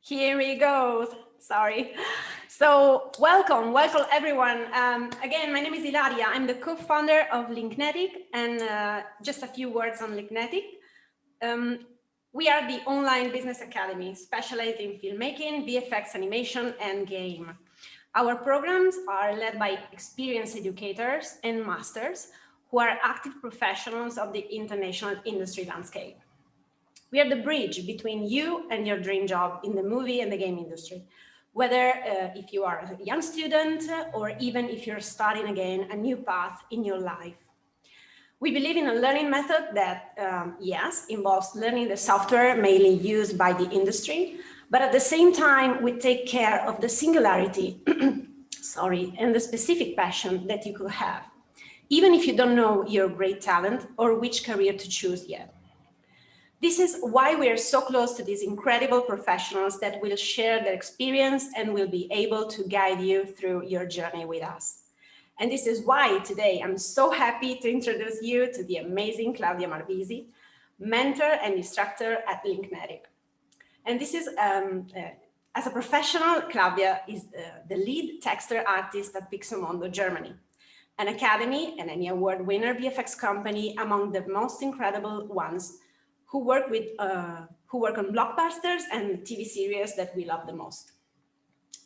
Here we go. Sorry. So welcome everyone. Again, my name is Ilaria. I'm the co-founder of Linknetic, and just a few words on Linknetic. We are the online business academy specialized in filmmaking, VFX animation, and game. Our programs are led by experienced educators and masters who are active professionals of the international industry landscape. We are the bridge between you and your dream job in the movie and the game industry, whether if you are a young student or even if you're starting again a new path in your life. We believe in a learning method that, yes, involves learning the software mainly used by the industry, but at the same time, we take care of the singularity, and the specific passion that you could have, even if you don't know your great talent or which career to choose yet. This is why we are so close to these incredible professionals that will share their experience and will be able to guide you through your journey with us. And this is why today I'm so happy to introduce you to the amazing Claudia Marvisi, mentor and instructor at Linknetic. And this is, as a professional, Claudia is the lead texture artist at Pixomondo, Germany, an academy and Emmy Award winner VFX company among the most incredible ones who work on blockbusters and TV series that we love the most.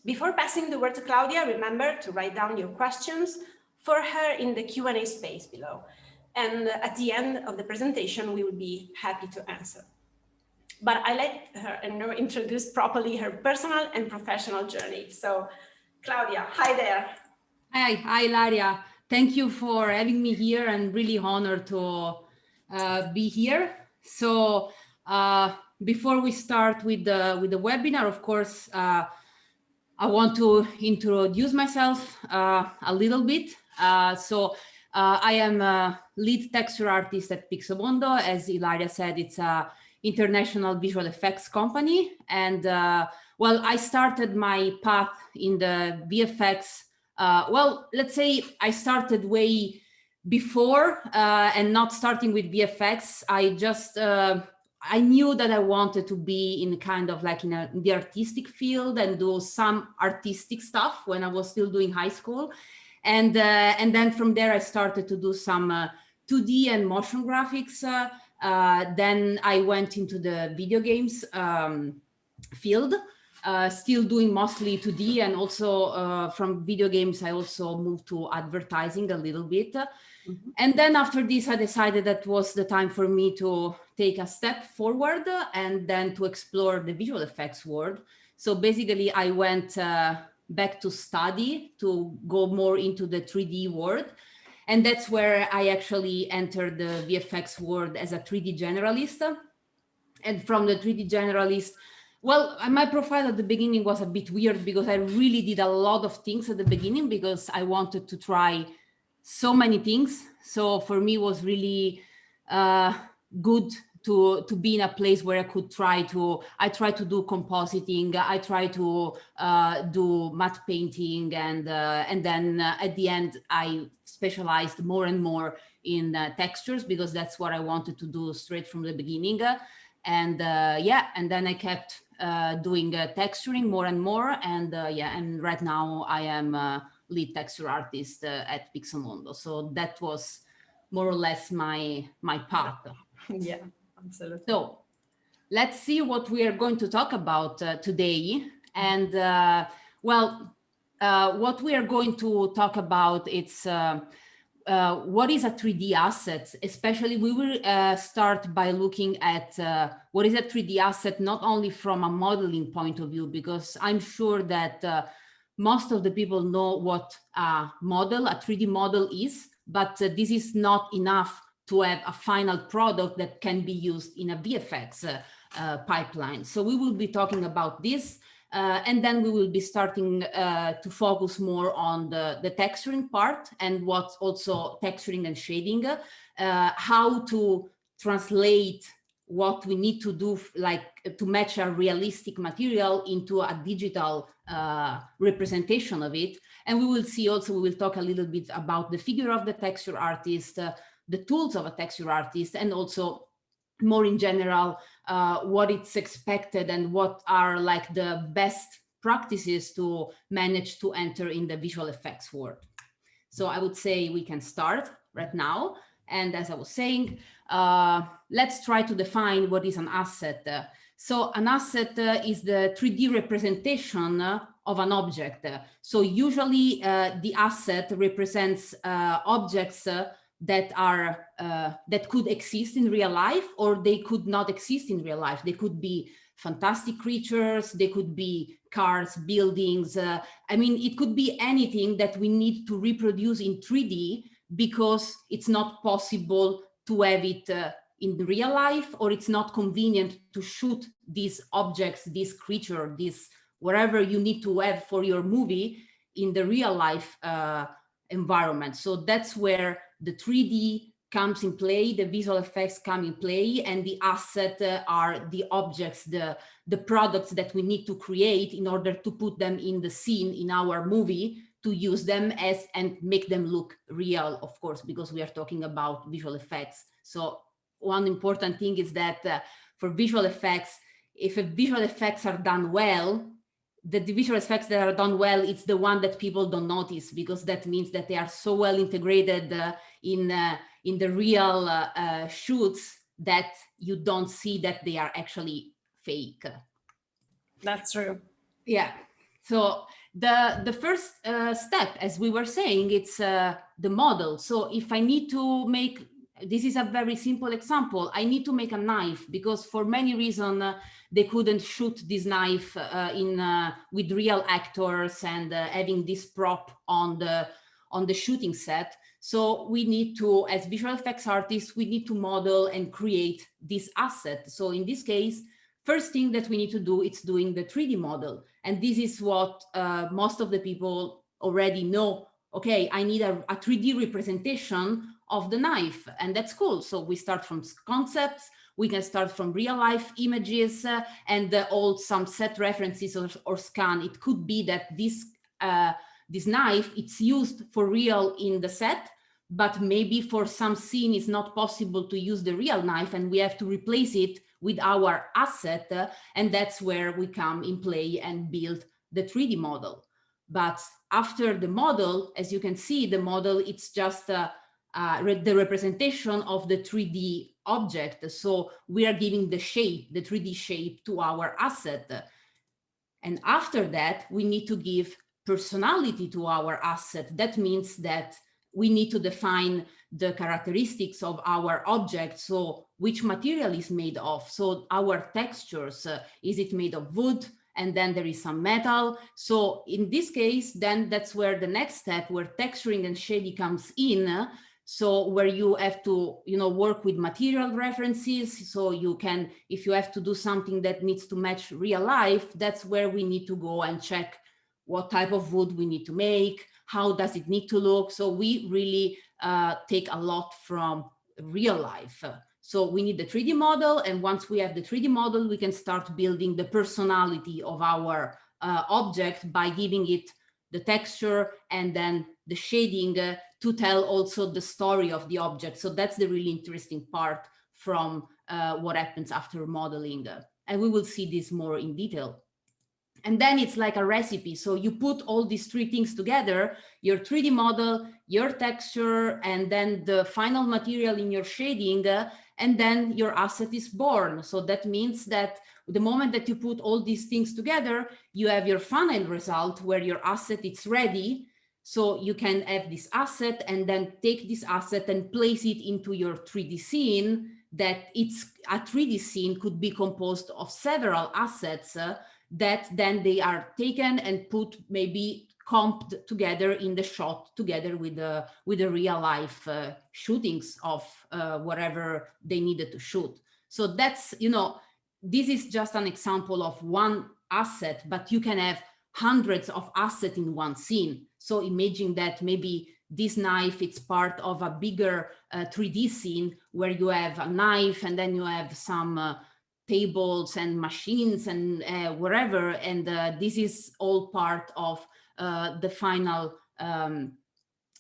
Before passing the word to Claudia, remember to write down your questions for her in the Q&A space below. And at the end of the presentation, we will be happy to answer. But I let her introduce properly her personal and professional journey. So Claudia, hi there. Hi, Ilaria. Thank you for having me here. I'm really honored to be here. So before we start with the webinar, of course, I want to introduce myself a little bit. I am a lead texture artist at Pixomondo. As Ilaria said, it's an international visual effects company. And well, I started my path in the VFX. Well, let's say I started way before and not starting with VFX. I knew that I wanted to be in kind of like in the artistic field and do some artistic stuff when I was still doing high school. And then from there, I started to do some 2D and motion graphics. Then I went into the video games field, still doing mostly 2D, and also from video games, I also moved to advertising a little bit. Mm-hmm. And then after this, I decided that was the time for me to take a step forward and then to explore the visual effects world. So basically, I went back to study to go more into the 3D world. And that's where I actually entered the VFX world as a 3D generalist. And from the 3D generalist, well, my profile at the beginning was a bit weird because I really did a lot of things at the beginning because I wanted to try so many things. So for me, it was really good to be in a place where I could try to do compositing, I try to do matte painting, and then at the end, I specialized more and more in textures because that's what I wanted to do straight from the beginning. And and then I kept doing texturing more and more. And and right now I am lead texture artist at Pixomondo. So that was more or less my path. Yeah, absolutely. So let's see what we are going to talk about today. And what we are going to talk about, it's what is a 3D asset. Especially we will start by looking at what is a 3D asset, not only from a modeling point of view, because I'm sure that most of the people know what a 3D model is, but this is not enough to have a final product that can be used in a VFX pipeline. So we will be talking about this, and then we will be starting to focus more on the texturing part and what's also texturing and shading, how to translate what we need to do, like to match a realistic material into a digital representation of it. And we will see also, we will talk a little bit about the figure of the texture artist, the tools of a texture artist, and also more in general, what it's expected and what are like the best practices to manage to enter in the visual effects world. So I would say we can start right now. And as I was saying, let's try to define what is an asset. So an asset is the 3D representation of an object. So usually the asset represents objects that are that could exist in real life, or they could not exist in real life. They could be fantastic creatures, they could be cars, buildings. I mean, it could be anything that we need to reproduce in 3D because it's not possible to have it in real life, or it's not convenient to shoot these objects, this creature, this whatever you need to have for your movie in the real life environment. So that's where the 3D comes in play, the visual effects come in play, and the asset are the objects, the products that we need to create in order to put them in the scene in our movie, to use them as and make them look real, of course, because we are talking about visual effects. So one important thing is that for visual effects, if visual effects are done well, the visual effects that are done well, it's the one that people don't notice, because that means that they are so well integrated in the real shoots that you don't see that they are actually fake. That's true. Yeah. So the first step, as we were saying, it's the model. So if I need to make, this is a very simple example. I need to make a knife because for many reasons they couldn't shoot this knife with real actors and having this prop on the shooting set. So we need to, as visual effects artists, we need to model and create this asset. So in this case, first thing that we need to do is doing the 3D model. And this is what most of the people already know. Okay, I need a 3D representation of the knife, and that's cool. So we start from concepts, we can start from real life images and all some set references or scan. It could be that this knife, it's used for real in the set, but maybe for some scene it's not possible to use the real knife and we have to replace it with our asset, and that's where we come in play and build the 3D model. But after the model, as you can see, the model, it's just the representation of the 3D object. So we are giving the shape, the 3D shape to our asset. And after that, we need to give personality to our asset. That means that we need to define the characteristics of our object. So which material is made of? So our textures, is it made of wood? And then there is some metal. So in this case, then that's where the next step, where texturing and shading comes in. So where you have to, work with material references. So you can, if you have to do something that needs to match real life, that's where we need to go and check what type of wood we need to make, how does it need to look. So we really take a lot from real life. So we need the 3D model, and once we have the 3D model, we can start building the personality of our object by giving it the texture and then the shading to tell also the story of the object. So that's the really interesting part from what happens after modeling. And we will see this more in detail. And then it's like a recipe. So you put all these three things together, your 3D model, your texture, and then the final material in your shading, and then your asset is born. So that means that the moment that you put all these things together, you have your final result where your asset is ready. So you can have this asset and then take this asset and place it into your 3D scene, that it's a 3D scene could be composed of several assets that then they are taken and put, maybe comped together in the shot together with the real life shootings of whatever they needed to shoot. So that's, this is just an example of one asset, but you can have hundreds of assets in one scene. So imagine that maybe this knife, it's part of a bigger 3D scene where you have a knife and then you have some tables and machines and wherever, and this is all part of the final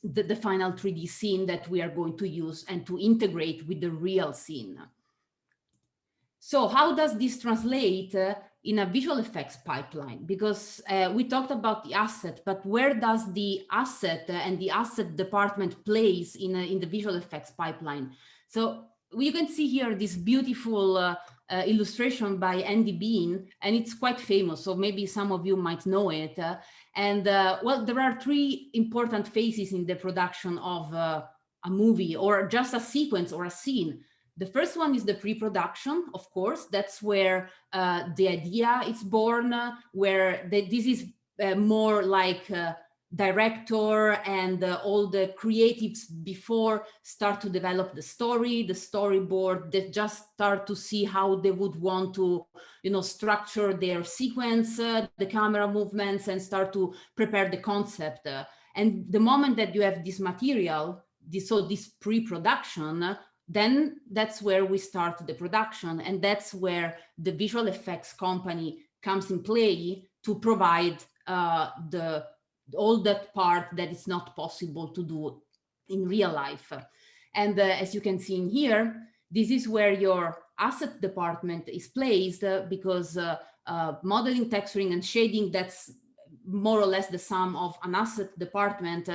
the final 3D scene that we are going to use and to integrate with the real scene. So how does this translate in a visual effects pipeline? Because we talked about the asset, but where does the asset and the asset department plays in the visual effects pipeline? So you can see here this beautiful illustration by Andy Bean, and it's quite famous, so maybe some of you might know it. Well, there are three important phases in the production of a movie or just a sequence or a scene. The first one is the pre-production, of course. That's where the idea is born, where this is more like director and all the creatives before start to develop the story, the storyboard. They just start to see how they would want to, structure their sequence, the camera movements, and start to prepare the concept. And the moment that you have this material, this pre-production, then that's where we start the production, and that's where the visual effects company comes in play to provide all that part that is not possible to do in real life. And as you can see in here, this is where your asset department is placed, because modeling, texturing, and shading, that's more or less the sum of an asset department.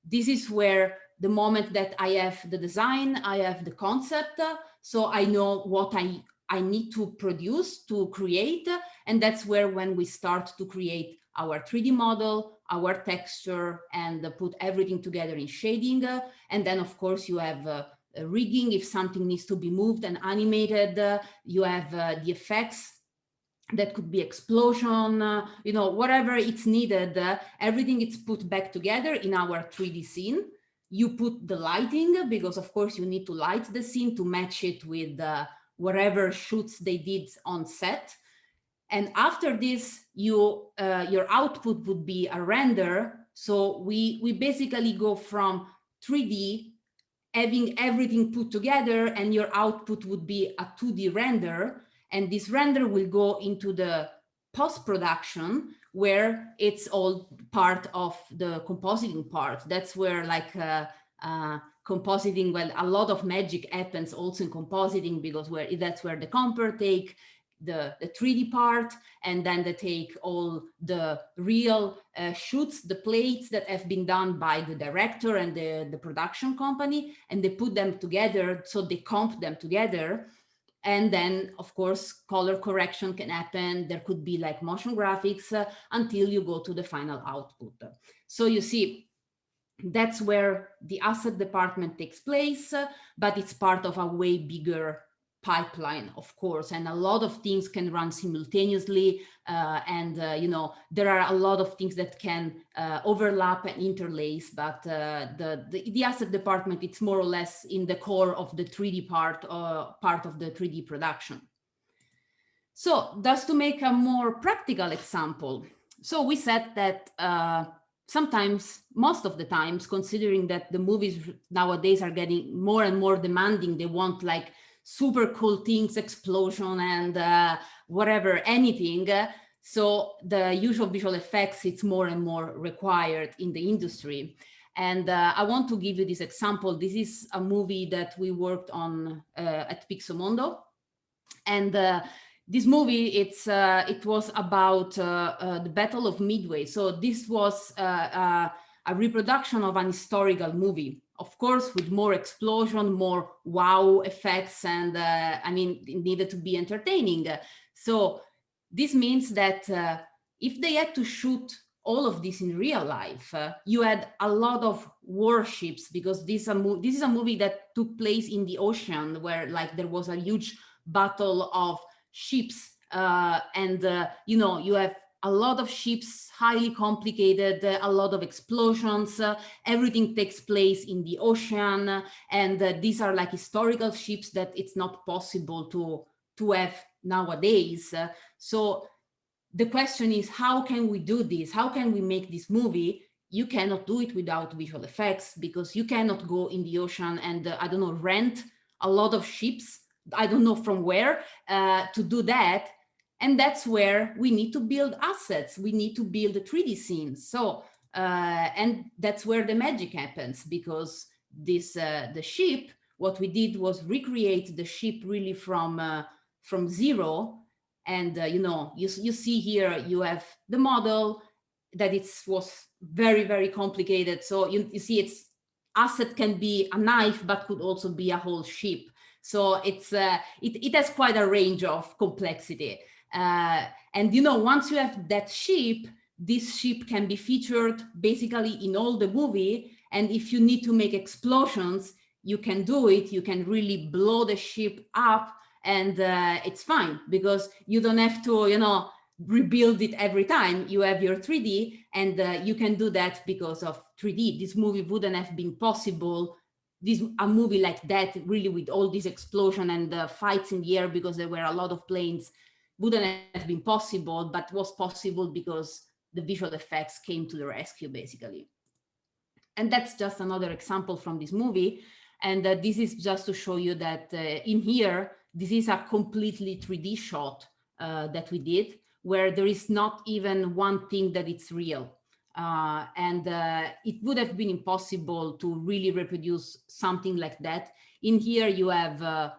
This is where the moment that I have the design, I have the concept, so I know what I need to produce, to create, and that's where when we start to create our 3D model, our texture, and put everything together in shading. And then, of course, you have rigging if something needs to be moved and animated. You have the effects. That could be explosion, whatever it's needed. Everything is put back together in our 3D scene. You put the lighting, because of course you need to light the scene to match it with whatever shoots they did on set. And after this, your output would be a render. So we basically go from 3D, having everything put together, and your output would be a 2D render. And this render will go into the post-production, where it's all part of the compositing part. That's where compositing, well, a lot of magic happens also in compositing, because that's where the comper take the 3D part, and then they take all the real shoots, the plates that have been done by the director and the production company, and they put them together, so they comp them together. And then, of course, color correction can happen. There could be like motion graphics until you go to the final output. So you see, that's where the asset department takes place, but it's part of a way bigger pipeline, of course, and a lot of things can run simultaneously, there are a lot of things that can overlap and interlace, but the asset department, it's more or less in the core of the 3D part of the 3D production. So just to make a more practical example, so we said that sometimes, most of the times, considering that the movies nowadays are getting more and more demanding, they want like super cool things, explosion and whatever, anything. So the usual visual effects, it's more and more required in the industry. And I want to give you this example. This is a movie that we worked on at Pixomondo. And this movie, it was about the Battle of Midway. So this was a reproduction of an historical movie, of course, with more explosion, more wow effects, and it needed to be entertaining. So this means that if they had to shoot all of this in real life, you had a lot of warships, because this is a movie that took place in the ocean, where like there was a huge battle of ships, you have a lot of ships, highly complicated, a lot of explosions, everything takes place in the ocean, and these are like historical ships that it's not possible to have nowadays. So the question is, how can we do this? How can we make this movie? You cannot do it without visual effects, because you cannot go in the ocean and rent a lot of ships, I don't know from where, to do that. And that's where we need to build assets. We need to build a 3D scenes. So, and that's where the magic happens, because the ship, what we did was recreate the ship really from from zero. And you know, you see here you have the model that was very, very complicated. So you see its asset can be a knife, but could also be a whole ship. So it's it has quite a range of complexity. And you know, once you have that ship, this ship can be featured basically in all the movie. And if you need to make explosions, you can do it. You can really blow the ship up, and it's fine because you don't have to, you know, rebuild it every time. You have your 3D, and you can do that because of 3D. This movie wouldn't have been possible. A movie like that, really, with all this explosion and fights in the air, because there were a lot of planes, wouldn't have been possible, but was possible because the visual effects came to the rescue, basically. And that's just another example from this movie. And this is just to show you that in here, this is a completely 3D shot that we did, where there is not even one thing that it's real. And it would have been impossible to really reproduce something like that. In here, you have a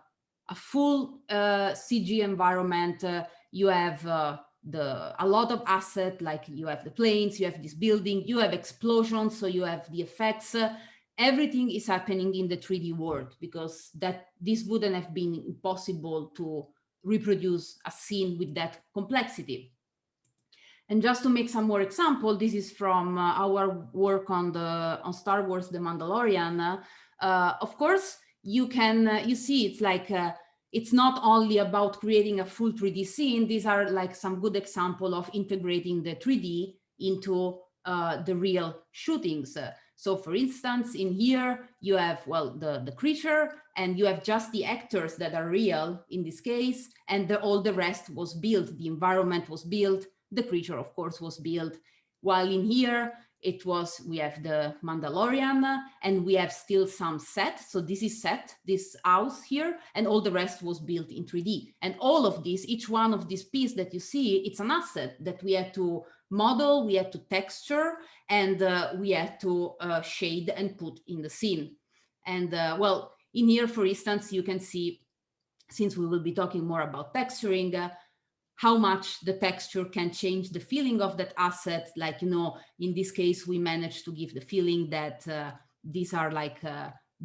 full CG environment. You have a lot of assets, like you have the planes, you have this building, you have explosions, so you have the effects. Everything is happening in the 3D world, because this wouldn't have been possible to reproduce a scene with that complexity. And just to make some more example, this is from our work on Star Wars: The Mandalorian. Of course, you see it's like it's not only about creating a full 3D scene. These are like some good example of integrating the 3D into the real shootings. So for instance, in here, you have, well, the creature, and you have just the actors that are real in this case, and all the rest was built. The environment was built. The creature, of course, was built. While in here, we have the Mandalorian, and we have still some set. So this is set, this house here, and all the rest was built in 3D. And all of this, each one of these pieces that you see, it's an asset that we had to model, we had to texture, and we had to shade and put in the scene. And well, in here, for instance, you can see, since we will be talking more about texturing, how much the texture can change the feeling of that asset. Like, you know, in this case, we managed to give the feeling that these are like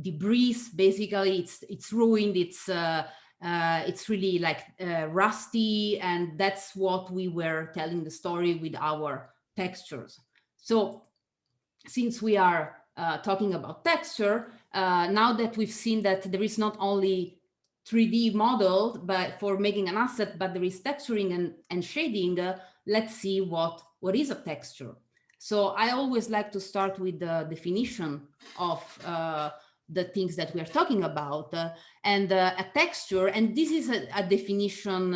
debris. Basically, it's ruined. It's really like rusty, and that's what we were telling the story with our textures. So since we are talking about texture, now that we've seen that there is not only 3D modeled but for making an asset, but there is texturing and shading, let's see what is a texture. So I always like to start with the definition of the things that we are talking about, and a texture, and this is a definition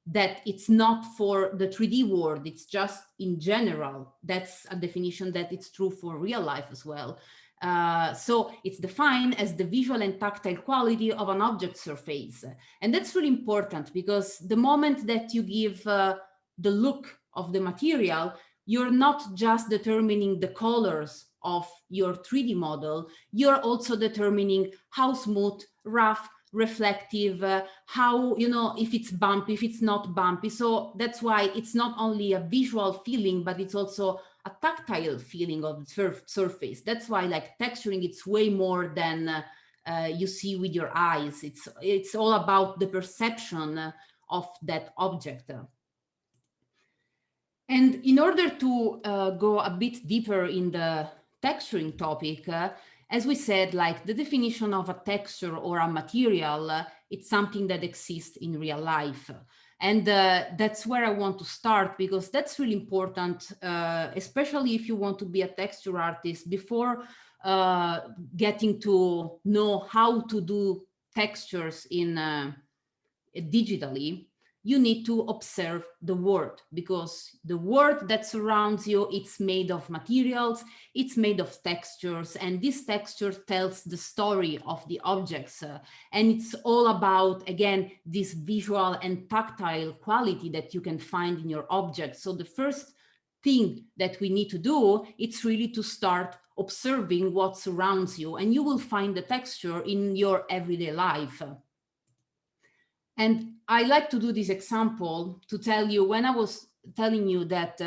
that it's not for the 3D world, it's just in general. That's a definition that it's true for real life as well. So it's defined as the visual and tactile quality of an object surface. And that's really important, because the moment that you give the look of the material, you're not just determining the colors of your 3D model, you're also determining how smooth, rough, reflective, how, you know, if it's bumpy, if it's not bumpy. So that's why it's not only a visual feeling, but it's also a tactile feeling of the surface. That's why, like, texturing, it's way more than you see with your eyes. It's all about the perception of that object. And in order to go a bit deeper in the texturing topic, as we said, like, the definition of a texture or a material, it's something that exists in real life. And that's where I want to start, because that's really important, especially if you want to be a texture artist. Before getting to know how to do textures in digitally, you need to observe the world, because the world that surrounds you, it's made of materials, it's made of textures, and this texture tells the story of the objects. And it's all about, again, this visual and tactile quality that you can find in your object. So the first thing that we need to do, it's really to start observing what surrounds you, and you will find the texture in your everyday life. And I like to do this example to tell you, when I was telling you that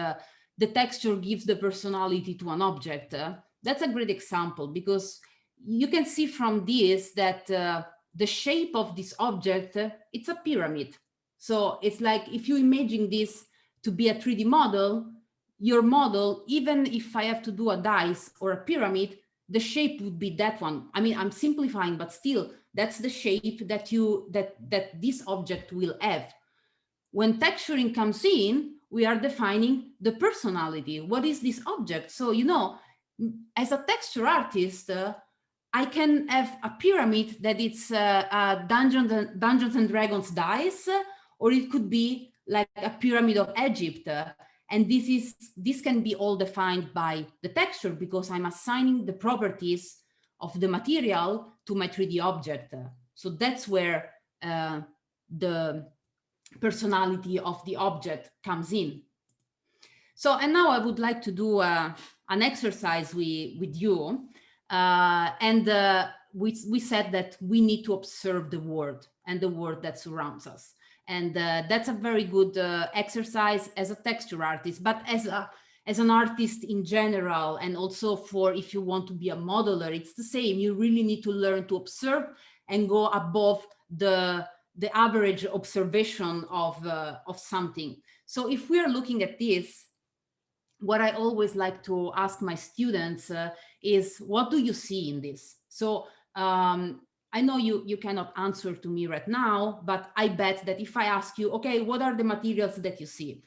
the texture gives the personality to an object, that's a great example, because you can see from this that the shape of this object, it's a pyramid. So it's like, if you imagine this to be a 3D model, your model, even if I have to do a dice or a pyramid, the shape would be that one. I mean, I'm simplifying, but still, that's the shape that that this object will have. When texturing comes in, we are defining the personality. What is this object? So, you know, as a texture artist, I can have a pyramid that it's a Dungeons and Dragons dice, or it could be like a pyramid of Egypt. And this can be all defined by the texture, because I'm assigning the properties of the material to my 3D object. So that's where the personality of the object comes in. So, and now I would like to do an exercise with you. We said that we need to observe the world and the world that surrounds us. And that's a very good exercise as a texture artist, but as an artist in general, and also for if you want to be a modeler, it's the same. You really need to learn to observe and go above the average observation of something. So if we are looking at this, what I always like to ask my students is, what do you see in this? So I know you cannot answer to me right now, but I bet that if I ask you, okay, what are the materials that you see?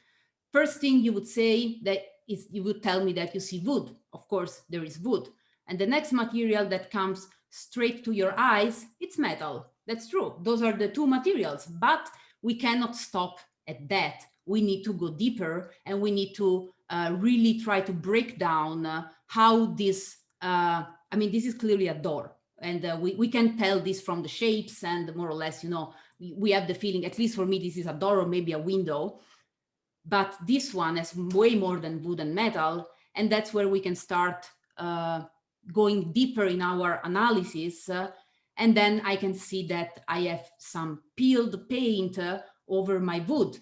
First thing you would say that is, you would tell me that you see wood. Of course, there is wood. And the next material that comes straight to your eyes, it's metal. That's true. Those are the two materials, but we cannot stop at that. We need to go deeper, and we need to really try to break down how this, I mean, this is clearly a door. And we can tell this from the shapes, and more or less, you know, we have the feeling, at least for me, this is a door or maybe a window. But this one has way more than wood and metal. And that's where we can start going deeper in our analysis. And then I can see that I have some peeled paint over my wood.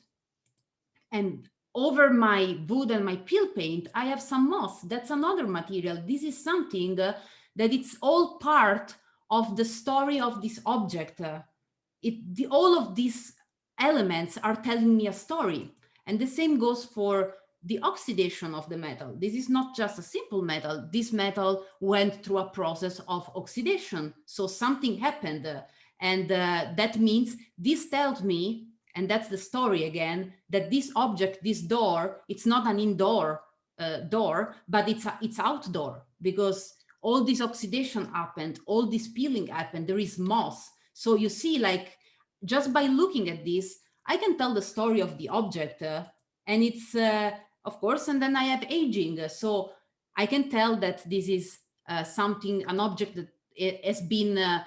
And over my wood and my peel paint, I have some moss. That's another material. This is something that it's all part of the story of this object. All of these elements are telling me a story. And the same goes for the oxidation of the metal. This is not just a simple metal. This metal went through a process of oxidation. So something happened. And that means this tells me, and that's the story again, that this object, this door, it's not an indoor door, but it's outdoor, because all this oxidation happened, all this peeling happened, there is moss. So you see, like, just by looking at this, I can tell the story of the object, and it's, of course, and then I have aging. So I can tell that this is an object that has been,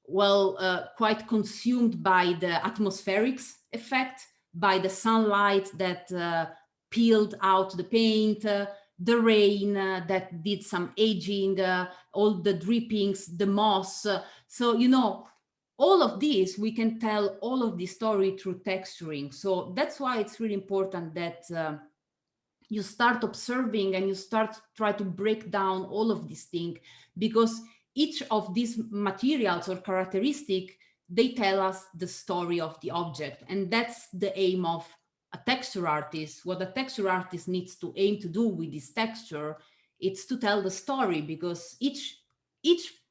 quite consumed by the atmospheric effect, by the sunlight that peeled out the paint, the rain that did some aging, all the drippings, the moss. So, you know, all of this, we can tell all of the story through texturing. So that's why it's really important that you start observing and you start try to break down all of these things, because each of these materials or characteristic, they tell us the story of the object. And that's the aim of a texture artist. What a texture artist needs to aim to do with this texture, it's to tell the story, because each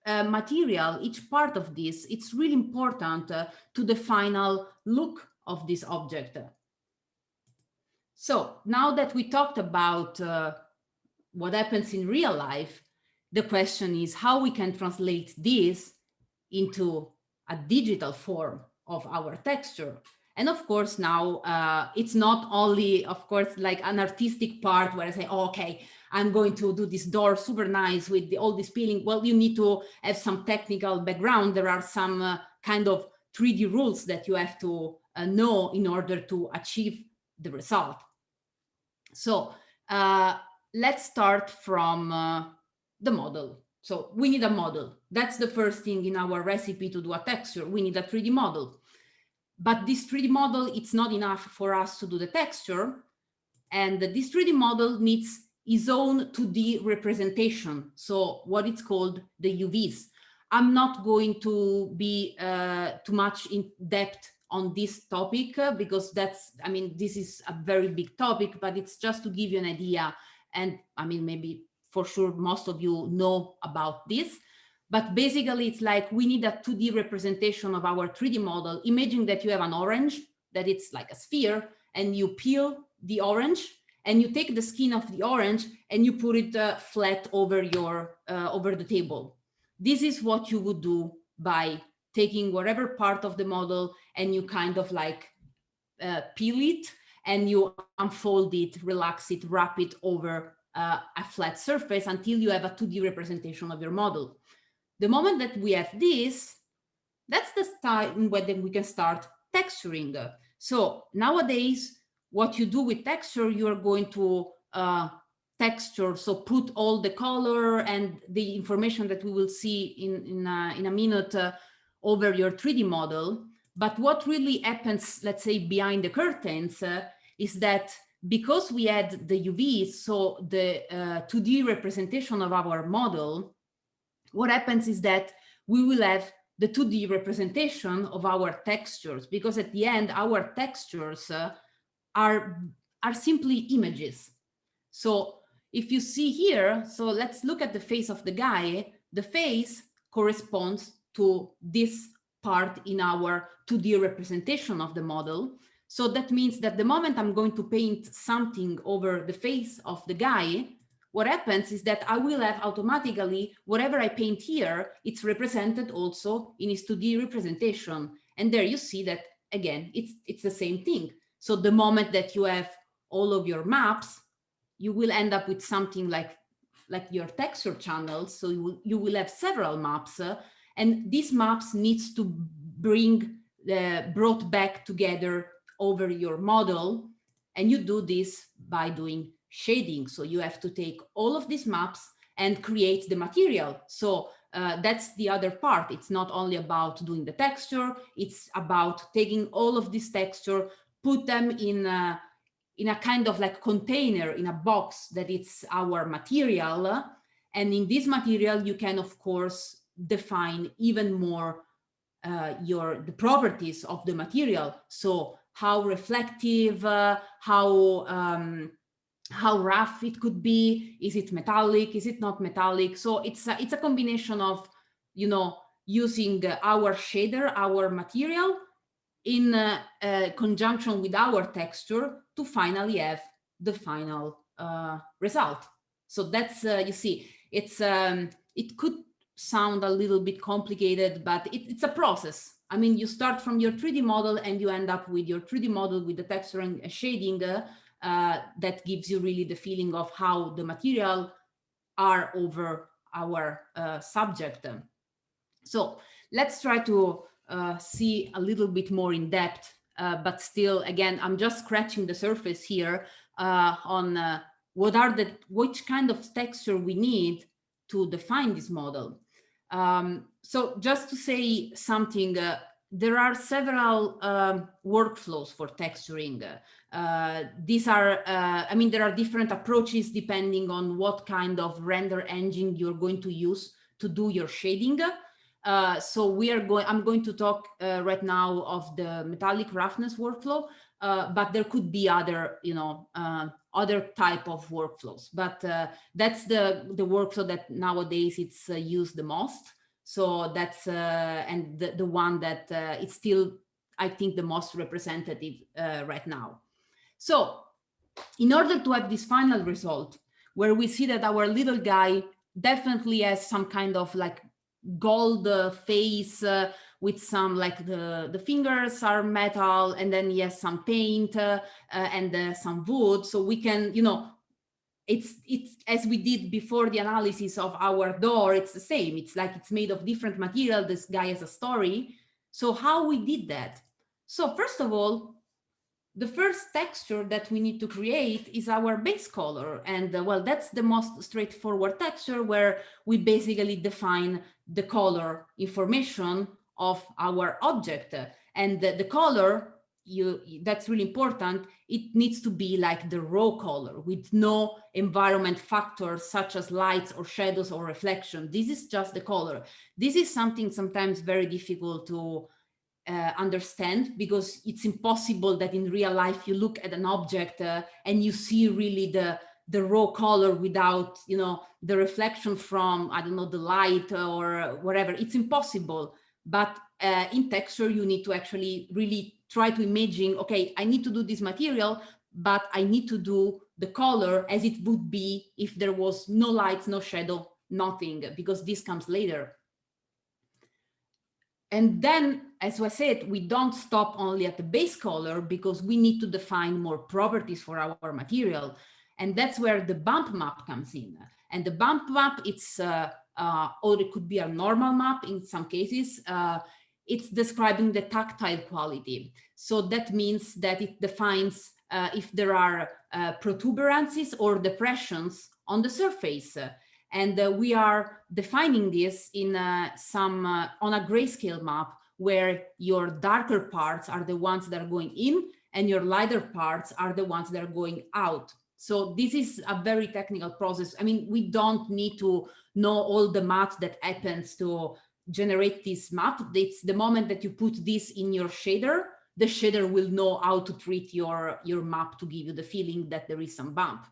material, each part of this, it's really important to the final look of this object. So now that we talked about what happens in real life, the question is how we can translate this into a digital form of our texture. And of course, now it's not only, of course, like an artistic part where I say, oh, okay, I'm going to do this door super nice with all this peeling. Well, you need to have some technical background. There are some kind of 3D rules that you have to know in order to achieve the result. So let's start from the model. So we need a model. That's the first thing in our recipe to do a texture. We need a 3D model. But this 3D model, it's not enough for us to do the texture. And this 3D model needs its own 2D representation. So what it's called the UVs. I'm not going to be too much in depth on this topic because that's, I mean, this is a very big topic, but it's just to give you an idea. And I mean, maybe for sure most of you know about this. But basically, it's like we need a 2D representation of our 3D model. Imagine that you have an orange, that it's like a sphere, and you peel the orange, and you take the skin of the orange, and you put it flat over your over the table. This is what you would do by taking whatever part of the model, and you kind of like peel it, and you unfold it, relax it, wrap it over a flat surface until you have a 2D representation of your model. The moment that we have this, that's the time when we can start texturing. So nowadays, what you do with texture, you are going to texture, so put all the color and the information that we will see in a minute over your 3D model. But what really happens, let's say, behind the curtains is that because we had the UVs, so the 2D representation of our model, what happens is that we will have the 2D representation of our textures, because at the end, our textures are simply images. So if you see here, so let's look at the face of the guy. The face corresponds to this part in our 2D representation of the model. So that means that the moment I'm going to paint something over the face of the guy, what happens is that I will have automatically whatever I paint here, it's represented also in its 2D representation. And there you see that, again, it's the same thing. So the moment that you have all of your maps, you will end up with something like your texture channels. So you will have several maps, and these maps needs to brought back together over your model. And you do this by doing shading. So you have to take all of these maps and create the material. So that's the other part. It's not only about doing the texture, it's about taking all of this texture, put them in a kind of like container, in a box that it's our material. And in this material, you can, of course, define even more the properties of the material. So how reflective, how rough it could be, is it metallic, is it not metallic? So it's a combination of, you know, using our shader, our material in conjunction with our texture to finally have the final result. So that's, you see, it's it could sound a little bit complicated, but it's a process. I mean, you start from your 3D model and you end up with your 3D model with the texture and shading that gives you really the feeling of how the material are over our subject. So let's try to see a little bit more in depth, but still, again, I'm just scratching the surface here on which kind of texture we need to define this model. So just to say something, there are several workflows for texturing. These are, I mean, there are different approaches depending on what kind of render engine you're going to use to do your shading. So I'm going to talk right now of the metallic roughness workflow, but there could be other, you know, other type of workflows. But that's the workflow that nowadays it's used the most. So that's and the one that it's still, I think, the most representative right now. So in order to have this final result, where we see that our little guy definitely has some kind of like gold face with some, like the fingers are metal, and then he has some paint and some wood. So we can, you know, it's as we did before the analysis of our door, it's the same. It's like it's made of different material. This guy has a story. So how we did that? So first of all, the first texture that we need to create is our base color. And well, that's the most straightforward texture, where we basically define the color information of our object. And the color, that's really important. It needs to be like the raw color with no environment factors such as lights or shadows or reflection. This is just the color. This is something sometimes very difficult to understand, because it's impossible that in real life you look at an object and you see really the raw color without, you know, the reflection from, I don't know, the light or whatever. It's impossible. But in texture, you need to actually really try to imagine, okay, I need to do this material, but I need to do the color as it would be if there was no lights, no shadow, nothing, because this comes later. And then, as I said, we don't stop only at the base color, because we need to define more properties for our material. And that's where the bump map comes in. And the bump map, it's, or it could be a normal map in some cases. It's describing the tactile quality. So that means that it defines if there are protuberances or depressions on the surface. And we are defining this in on a grayscale map, where your darker parts are the ones that are going in and your lighter parts are the ones that are going out. So this is a very technical process. I mean, we don't need to know all the math that happens to generate this map. It's the moment that you put this in your shader, the shader will know how to treat your map to give you the feeling that there is some bump.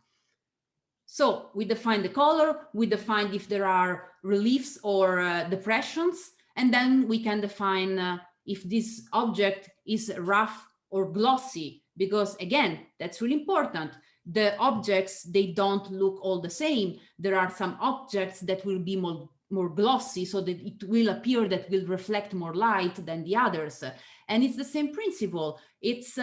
So we define the color, we define if there are reliefs or depressions, and then we can define if this object is rough or glossy, because again, that's really important. The objects, they don't look all the same. There are some objects that will be more glossy, so that it will appear that will reflect more light than the others. And it's the same principle. It's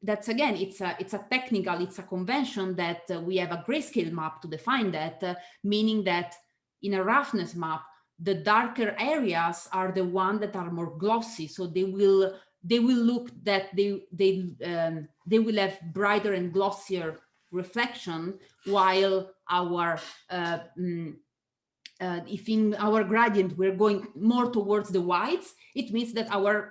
that's again, it's a technical, it's a convention that we have a grayscale map to define that, meaning that in a roughness map, the darker areas are the ones that are more glossy. So they will look that they will have brighter and glossier reflection, while our if in our gradient we're going more towards the whites, it means that our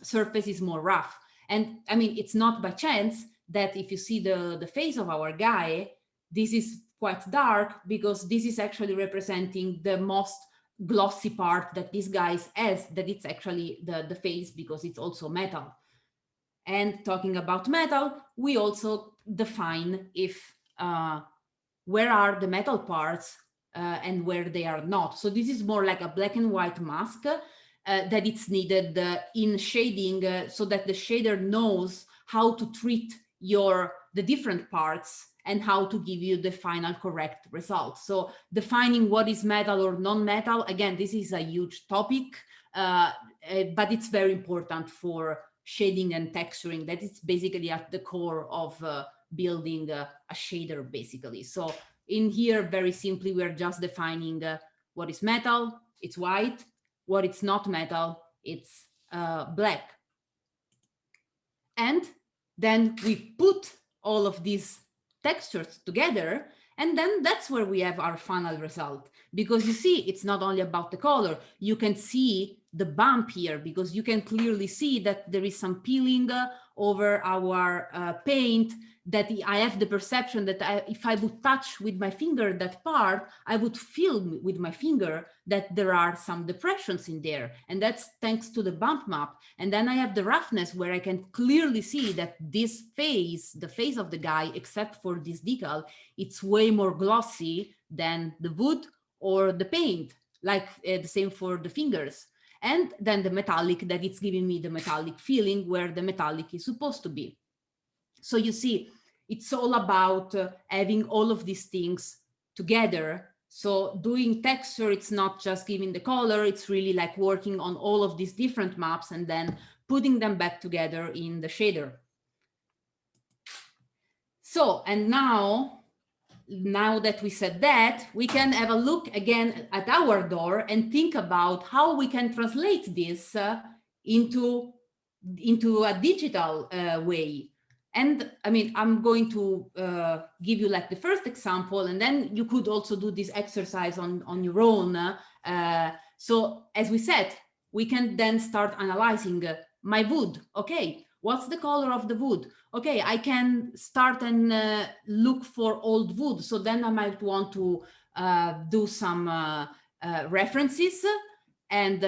surface is more rough. And I mean, it's not by chance that if you see the face of our guy, this is quite dark, because this is actually representing the most glossy part that this guy has, that it's actually the face, because it's also metal. And talking about metal, we also define if where are the metal parts and where they are not. So this is more like a black and white mask that it's needed in shading, so that the shader knows how to treat the different parts and how to give you the final correct result. So defining what is metal or non-metal, again, this is a huge topic, but it's very important for shading and texturing. That is basically at the core of building a shader, basically. So in here, very simply, we're just defining what is metal, it's white. What it's not metal, it's black. And then we put all of these textures together, and then that's where we have our final result. Because you see, it's not only about the color. You can see the bump here, because you can clearly see that there is some peeling over our paint, that I have the perception that if I would touch with my finger that part, I would feel with my finger that there are some depressions in there. And that's thanks to the bump map. And then I have the roughness, where I can clearly see that this face, the face of the guy, except for this decal, it's way more glossy than the wood or the paint, like the same for the fingers. And then the metallic, that it's giving me the metallic feeling where the metallic is supposed to be. So you see, it's all about having all of these things together. So doing texture, it's not just giving the color, it's really like working on all of these different maps and then putting them back together in the shader. So, and now that we said that, we can have a look again at our door and think about how we can translate this into a digital way. And I mean, I'm going to give you like the first example, and then you could also do this exercise on your own. So as we said, we can then start analyzing my wood. Okay, what's the color of the wood? Okay, I can start and look for old wood. So then I might want to do some references and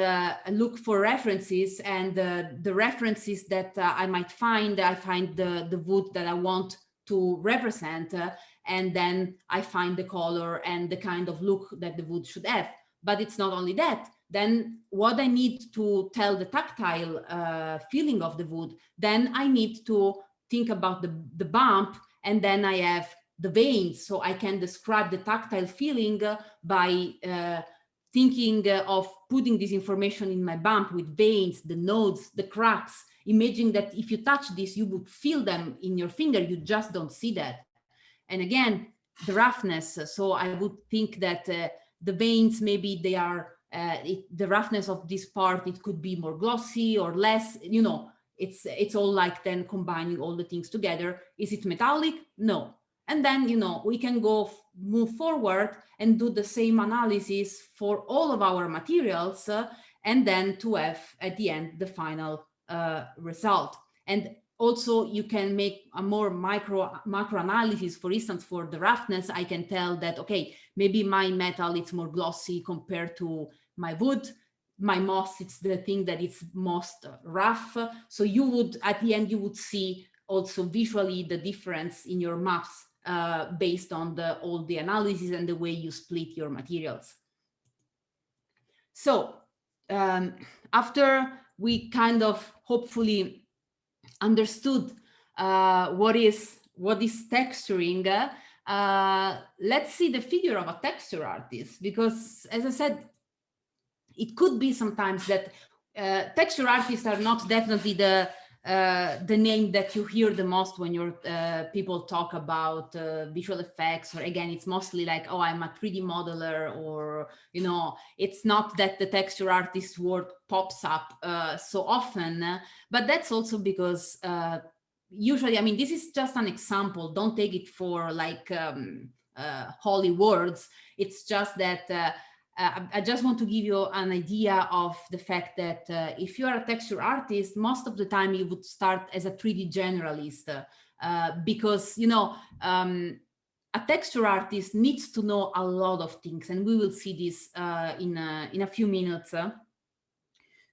look for references, and the references that I might find, I find the wood that I want to represent, and then I find the color and the kind of look that the wood should have. But it's not only that. Then what I need to tell the tactile feeling of the wood, then I need to think about the bump, and then I have the veins. So I can describe the tactile feeling by thinking of putting this information in my bump with veins, the nodes, the cracks, imagining that if you touch this, you would feel them in your finger, you just don't see that. And again, the roughness. So I would think that the veins, maybe they are, the roughness of this part, it could be more glossy or less, you know, it's all like then combining all the things together. Is it metallic? No. And then, you know, we can go move forward and do the same analysis for all of our materials, and then to have at the end the final result. And also you can make a more macro analysis. For instance, for the roughness, I can tell that, okay, maybe my metal, it's more glossy compared to my wood. My moss, it's the thing that it's most rough. So you would, at the end, you would see also visually the difference in your maps based on all the analysis and the way you split your materials. So after we kind of hopefully understood what is texturing, let's see the figure of a texture artist, because as I said, it could be sometimes that texture artists are not definitely the name that you hear the most when your people talk about visual effects, or again, it's mostly like, oh, I'm a 3D modeler, or, you know, it's not that the texture artist word pops up so often, but that's also because usually, I mean, this is just an example, don't take it for like holy words. It's just that I just want to give you an idea of the fact that if you are a texture artist, most of the time you would start as a 3D generalist because, you know, a texture artist needs to know a lot of things, and we will see this in a few minutes.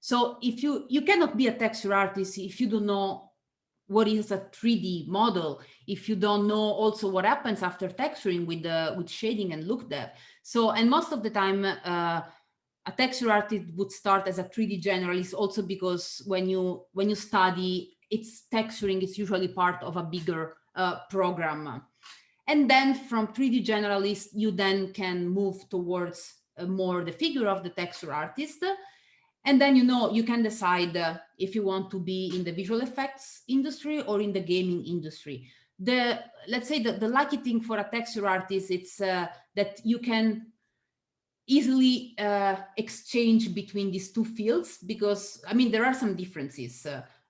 So if you cannot be a texture artist if you don't know what is a 3D model, if you don't know also what happens after texturing with shading and look depth. So, and most of the time, a texture artist would start as a 3D generalist, also because when you study, it's texturing is usually part of a bigger program. And then from 3D generalist, you then can move towards more the figure of the texture artist. And then, you know, you can decide if you want to be in the visual effects industry or in the gaming industry. Let's say the lucky thing for a texture artist, it's that you can easily exchange between these two fields, because, I mean, there are some differences,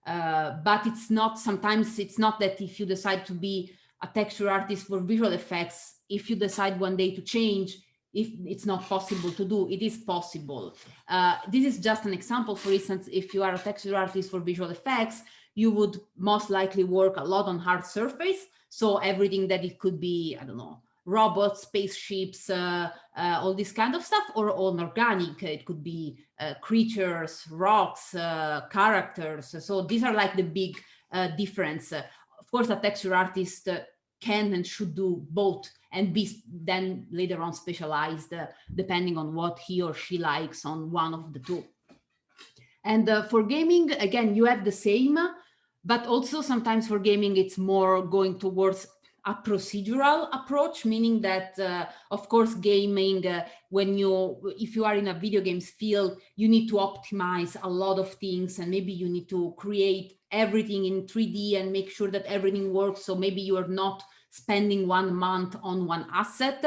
but it's not, sometimes it's not that if you decide to be a texture artist for visual effects, if you decide one day to change, if it's not possible to do, it is possible. This is just an example. For instance, if you are a texture artist for visual effects, you would most likely work a lot on hard surface. So everything that it could be, I don't know, robots, spaceships, all this kind of stuff, or on organic. It could be creatures, rocks, characters. So these are like the big difference. Of course, a texture artist can and should do both, and be then later on specialized depending on what he or she likes on one of the two. And for gaming, again, you have the same, but also sometimes for gaming, it's more going towards a procedural approach, meaning that, of course, gaming, if you are in a video games field, you need to optimize a lot of things, and maybe you need to create everything in 3D and make sure that everything works. So maybe you are not spending 1 month on one asset,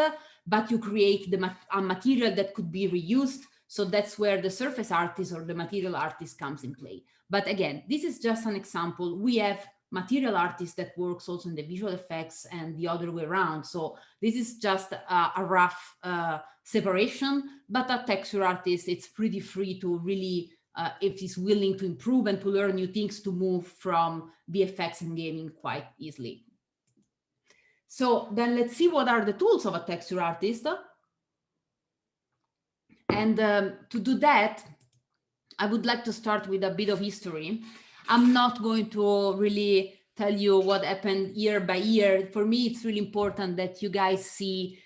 but you create a material that could be reused. So that's where the surface artist or the material artist comes in play. But again, this is just an example. We have material artist that works also in the visual effects and the other way around. So this is just a rough separation, but a texture artist, it's pretty free to really if it's willing to improve and to learn new things, to move from VFX and gaming quite easily. So then let's see what are the tools of a texture artist. And to do that, I would like to start with a bit of history. I'm not going to really tell you what happened year by year. For me, it's really important that you guys see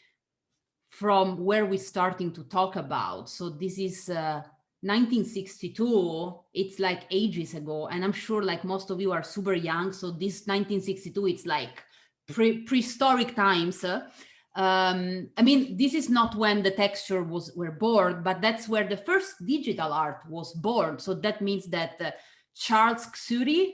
from where we're starting to talk about. So this is 1962. It's like ages ago. And I'm sure like most of you are super young. So this 1962, it's like prehistoric times. I mean, this is not when the texture were born, but that's where the first digital art was born. So that means that Charles Xuri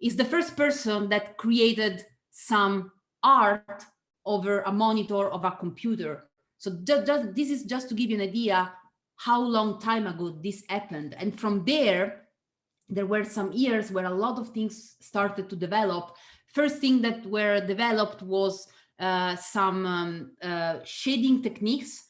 is the first person that created some art over a monitor of a computer. So this is just to give you an idea how long time ago this happened. And from there were some years where a lot of things started to develop. First thing that were developed was some shading techniques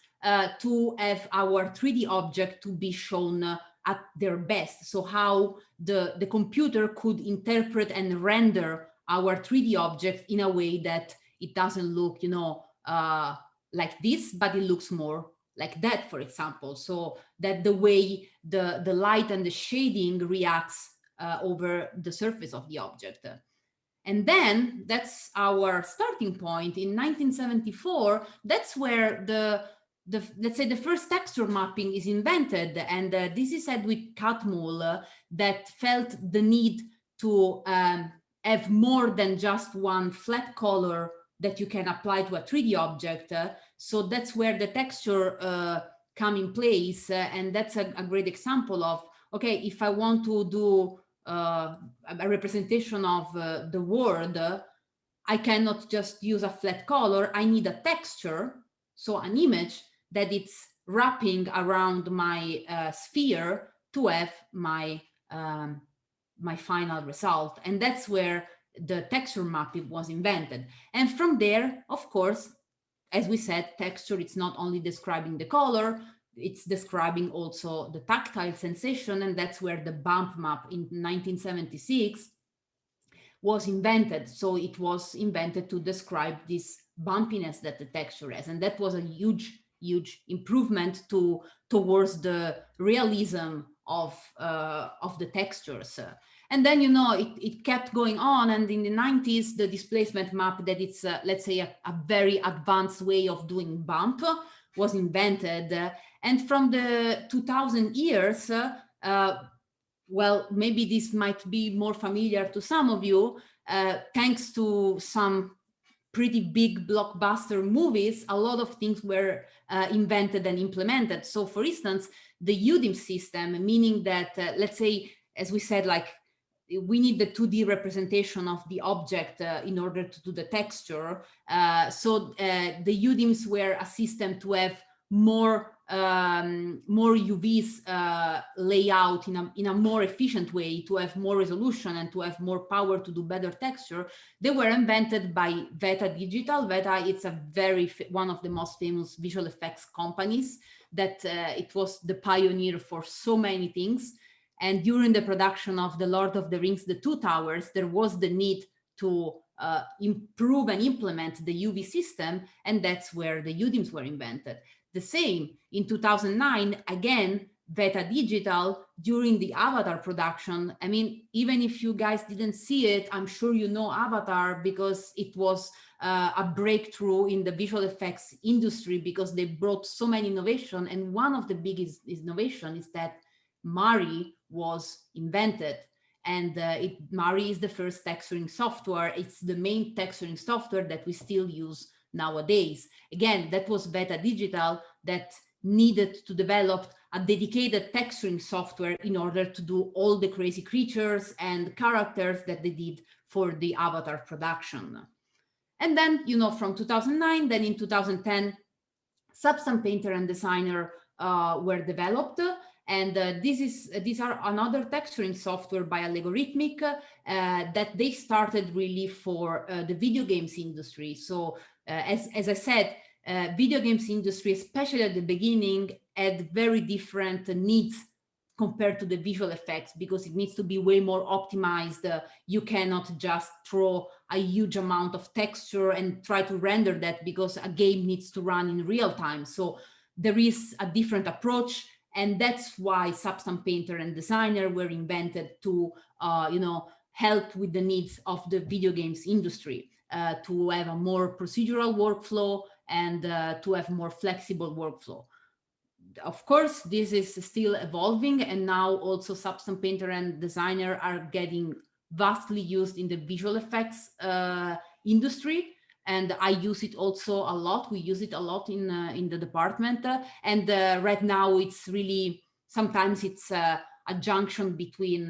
to have our 3D object to be shown at their best. So how the computer could interpret and render our 3D object in a way that it doesn't look, you know, like this, but it looks more like that, for example. So that the way the light and the shading reacts over the surface of the object. And then that's our starting point. In 1974, that's where let's say the first texture mapping is invented. And this is Edwin Catmull that felt the need to have more than just one flat color that you can apply to a 3D object. So that's where the texture come in place. And that's a great example of, okay, if I want to do a representation of the world, I cannot just use a flat color. I need a texture, so an image that it's wrapping around my sphere to have my my final result. And that's where the texture mapping was invented. And from there, of course, as we said, texture, it's not only describing the color, it's describing also the tactile sensation. And that's where the bump map in 1976 was invented. So it was invented to describe this bumpiness that the texture has. And that was a huge improvement towards the realism of the textures. And then, you know, it kept going on. And in the 90s, the displacement map, that it's, let's say, a very advanced way of doing bump, was invented. And from the 2000 years, well, maybe this might be more familiar to some of you, thanks to some pretty big blockbuster movies, a lot of things were invented and implemented. So for instance, the UDIM system, meaning that, let's say, as we said, like, we need the 2D representation of the object in order to do the texture. So the UDIMs were a system to have more UVs layout in a more efficient way, to have more resolution and to have more power to do better texture. They were invented by Veta Digital. Veta, it's one of the most famous visual effects companies, that it was the pioneer for so many things. And during the production of The Lord of the Rings, The Two Towers, there was the need to improve and implement the UV system, and that's where the UDIMs were invented. The same in 2009, again, Veta Digital, during the Avatar production. I mean, even if you guys didn't see it, I'm sure you know Avatar, because it was a breakthrough in the visual effects industry, because they brought so many innovation. And one of the biggest innovation is that Mari was invented. And Mari is the first texturing software. It's the main texturing software that we still use nowadays. Again, that was Veta Digital that needed to develop a dedicated texturing software in order to do all the crazy creatures and characters that they did for the Avatar production. And then, you know, from 2009, then in 2010, Substance Painter and Designer were developed. And these are another texturing software by Allegorithmic that they started really for the video games industry. So as I said, video games industry, especially at the beginning, had very different needs compared to the visual effects, because it needs to be way more optimized. You cannot just throw a huge amount of texture and try to render that, because a game needs to run in real time. So there is a different approach, and that's why Substance Painter and Designer were invented to, help with the needs of the video games industry, to have a more procedural workflow and to have more flexible workflow. Of course, this is still evolving, and now also Substance Painter and Designer are getting vastly used in the visual effects industry, and I use it also a lot. We use it a lot in the department, and right now it's really, sometimes it's a junction between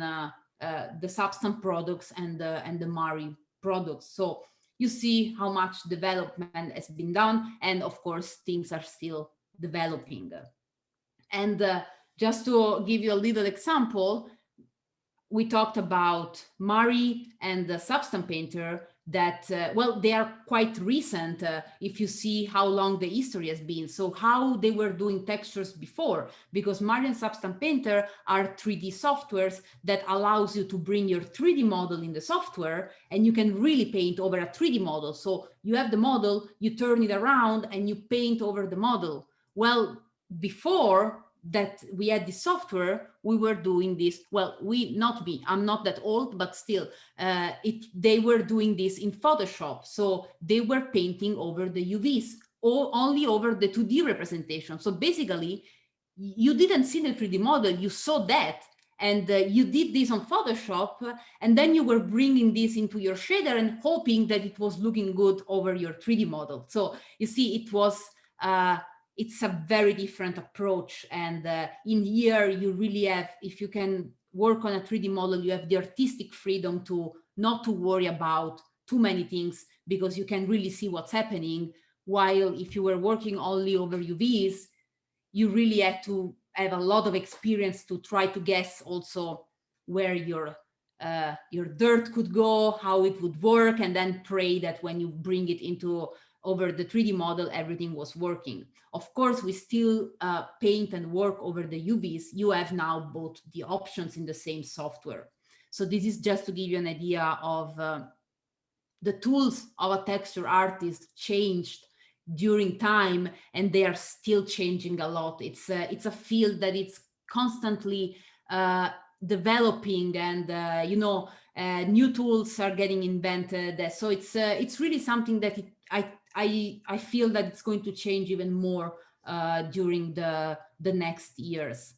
the Substance products and the Mari products. So you see how much development has been done, and of course things are still developing. And just to give you a little example, we talked about Mari and the Substance Painter that, well, they are quite recent if you see how long the history has been. So how they were doing textures before, because Mari and Substance Painter are 3D softwares that allows you to bring your 3D model in the software, and you can really paint over a 3D model. So you have the model, you turn it around and you paint over the model. Well, before that we had this software, we were doing this, well, I'm not that old, but still, they were doing this in Photoshop. So they were painting over the UVs, or only over the 2D representation. So basically, you didn't see the 3D model, you saw that, and you did this on Photoshop, and then you were bringing this into your shader and hoping that it was looking good over your 3D model. So you see, it was, it's a very different approach. And in here, you really have, if you can work on a 3D model, you have the artistic freedom to not to worry about too many things, because you can really see what's happening. While if you were working only over UVs, you really had to have a lot of experience to try to guess also where your dirt could go, how it would work, and then pray that when you bring it into over the 3D model, everything was working. Of course, we still paint and work over the UVs. You have now both the options in the same software. So this is just to give you an idea of the tools of a texture artist changed during time, and they are still changing a lot. It's a field that it's constantly developing, and new tools are getting invented. So it's really something that I feel that it's going to change even more during the next years.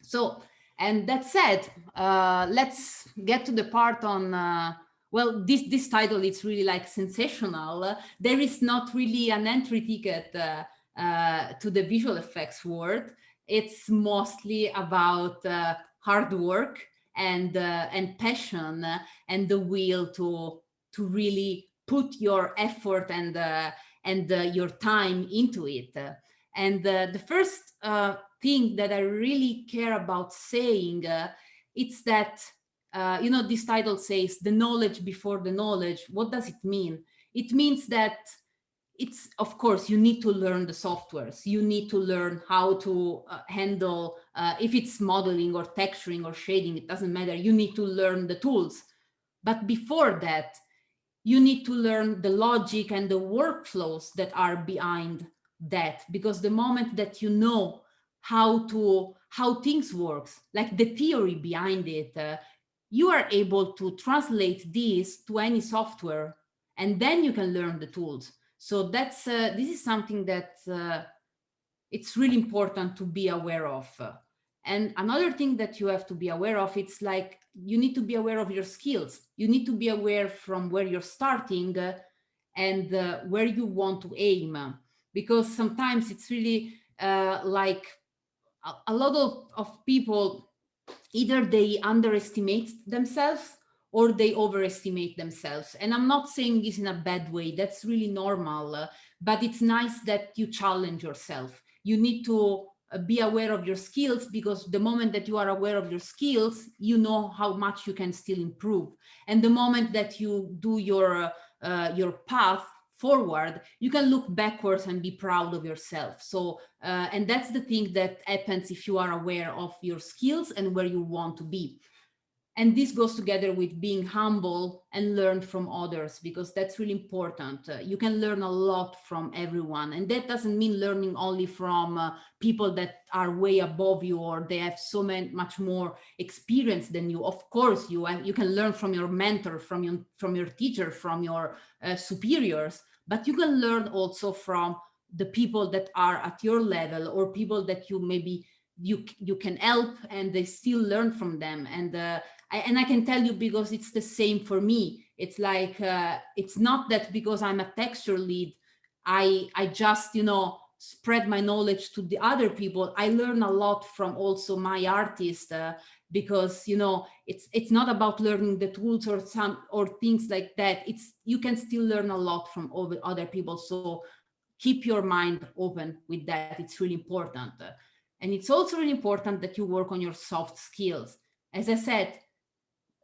So, and that said, let's get to the part on, well, this title is really like sensational. There is not really an entry ticket to the visual effects world. It's mostly about hard work and passion and the will to really put your effort and your time into it. And the first thing that I really care about saying, it's that, this title says the knowledge before the knowledge. What does it mean? It means that it's, of course, you need to learn the softwares. You need to learn how to handle, if it's modeling or texturing or shading, it doesn't matter. You need to learn the tools. But before that, you need to learn the logic and the workflows that are behind that, because the moment that you know how things works, like the theory behind it, you are able to translate this to any software, and then you can learn the tools. So that's this is something that it's really important to be aware of. And another thing that you have to be aware of, it's like you need to be aware of your skills. You need to be aware from where you're starting and where you want to aim, because sometimes it's really like a lot of people, either they underestimate themselves or they overestimate themselves. And I'm not saying this in a bad way, that's really normal, but it's nice that you challenge yourself. You need to be aware of your skills, because the moment that you are aware of your skills, you know how much you can still improve. And the moment that you do your path forward, you can look backwards and be proud of yourself. So, and that's the thing that happens if you are aware of your skills and where you want to be. And this goes together with being humble and learn from others, because that's really important. You can learn a lot from everyone. And that doesn't mean learning only from people that are way above you or they have much more experience than you. Of course, you can learn from your mentor, from your teacher, from your superiors, but you can learn also from the people that are at your level, or people that you maybe you can help and they still learn from them. And I can tell you, because it's the same for me. It's like, it's not that because I'm a texture lead, I just, spread my knowledge to the other people. I learn a lot from also my artists, because, it's not about learning the tools or things like that. You can still learn a lot from other people. So keep your mind open with that. It's really important. And it's also really important that you work on your soft skills. As I said,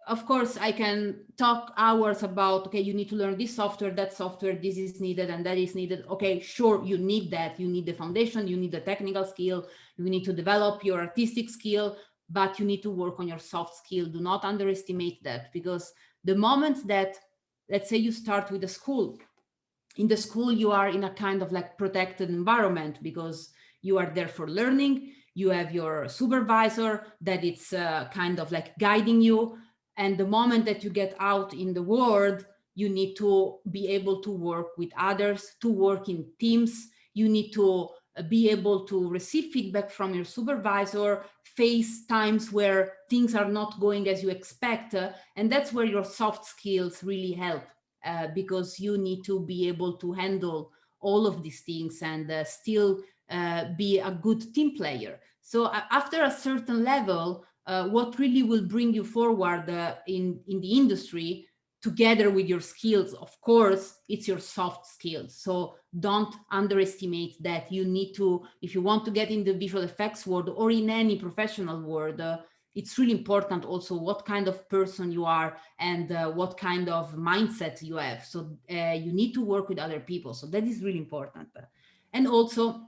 of course, I can talk hours about, okay, you need to learn this software, that software, this is needed and that is needed. Okay, sure, you need that. You need the foundation, you need the technical skill, you need to develop your artistic skill, but you need to work on your soft skill. Do not underestimate that, because the moment that, let's say you start with a school, in the school, you are in a kind of like protected environment, because you are there for learning. You have your supervisor that it's kind of like guiding you. And the moment that you get out in the world, you need to be able to work with others, to work in teams. You need to be able to receive feedback from your supervisor, face times where things are not going as you expect. And that's where your soft skills really help, because you need to be able to handle all of these things and still be a good team player. So after a certain level, what really will bring you forward in the industry, together with your skills, of course, it's your soft skills. So don't underestimate that. You need to, if you want to get in the visual effects world or in any professional world, it's really important also what kind of person you are and what kind of mindset you have. So you need to work with other people. So that is really important. And also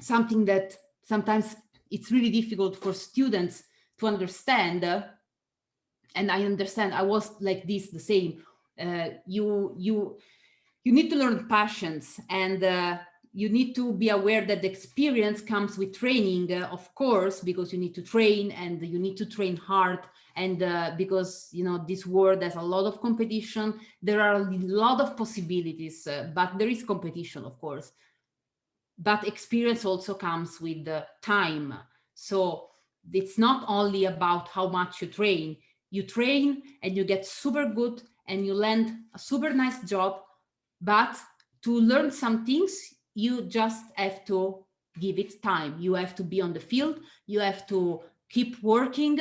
something that sometimes it's really difficult for students to understand, and I understand, I was like this, the same. You need to learn passions, and you need to be aware that the experience comes with training, of course, because you need to train and you need to train hard. And because, this world has a lot of competition, there are a lot of possibilities, but there is competition, of course. But experience also comes with time. So it's not only about how much you train. You train and you get super good and you land a super nice job. But to learn some things, you just have to give it time. You have to be on the field. You have to keep working,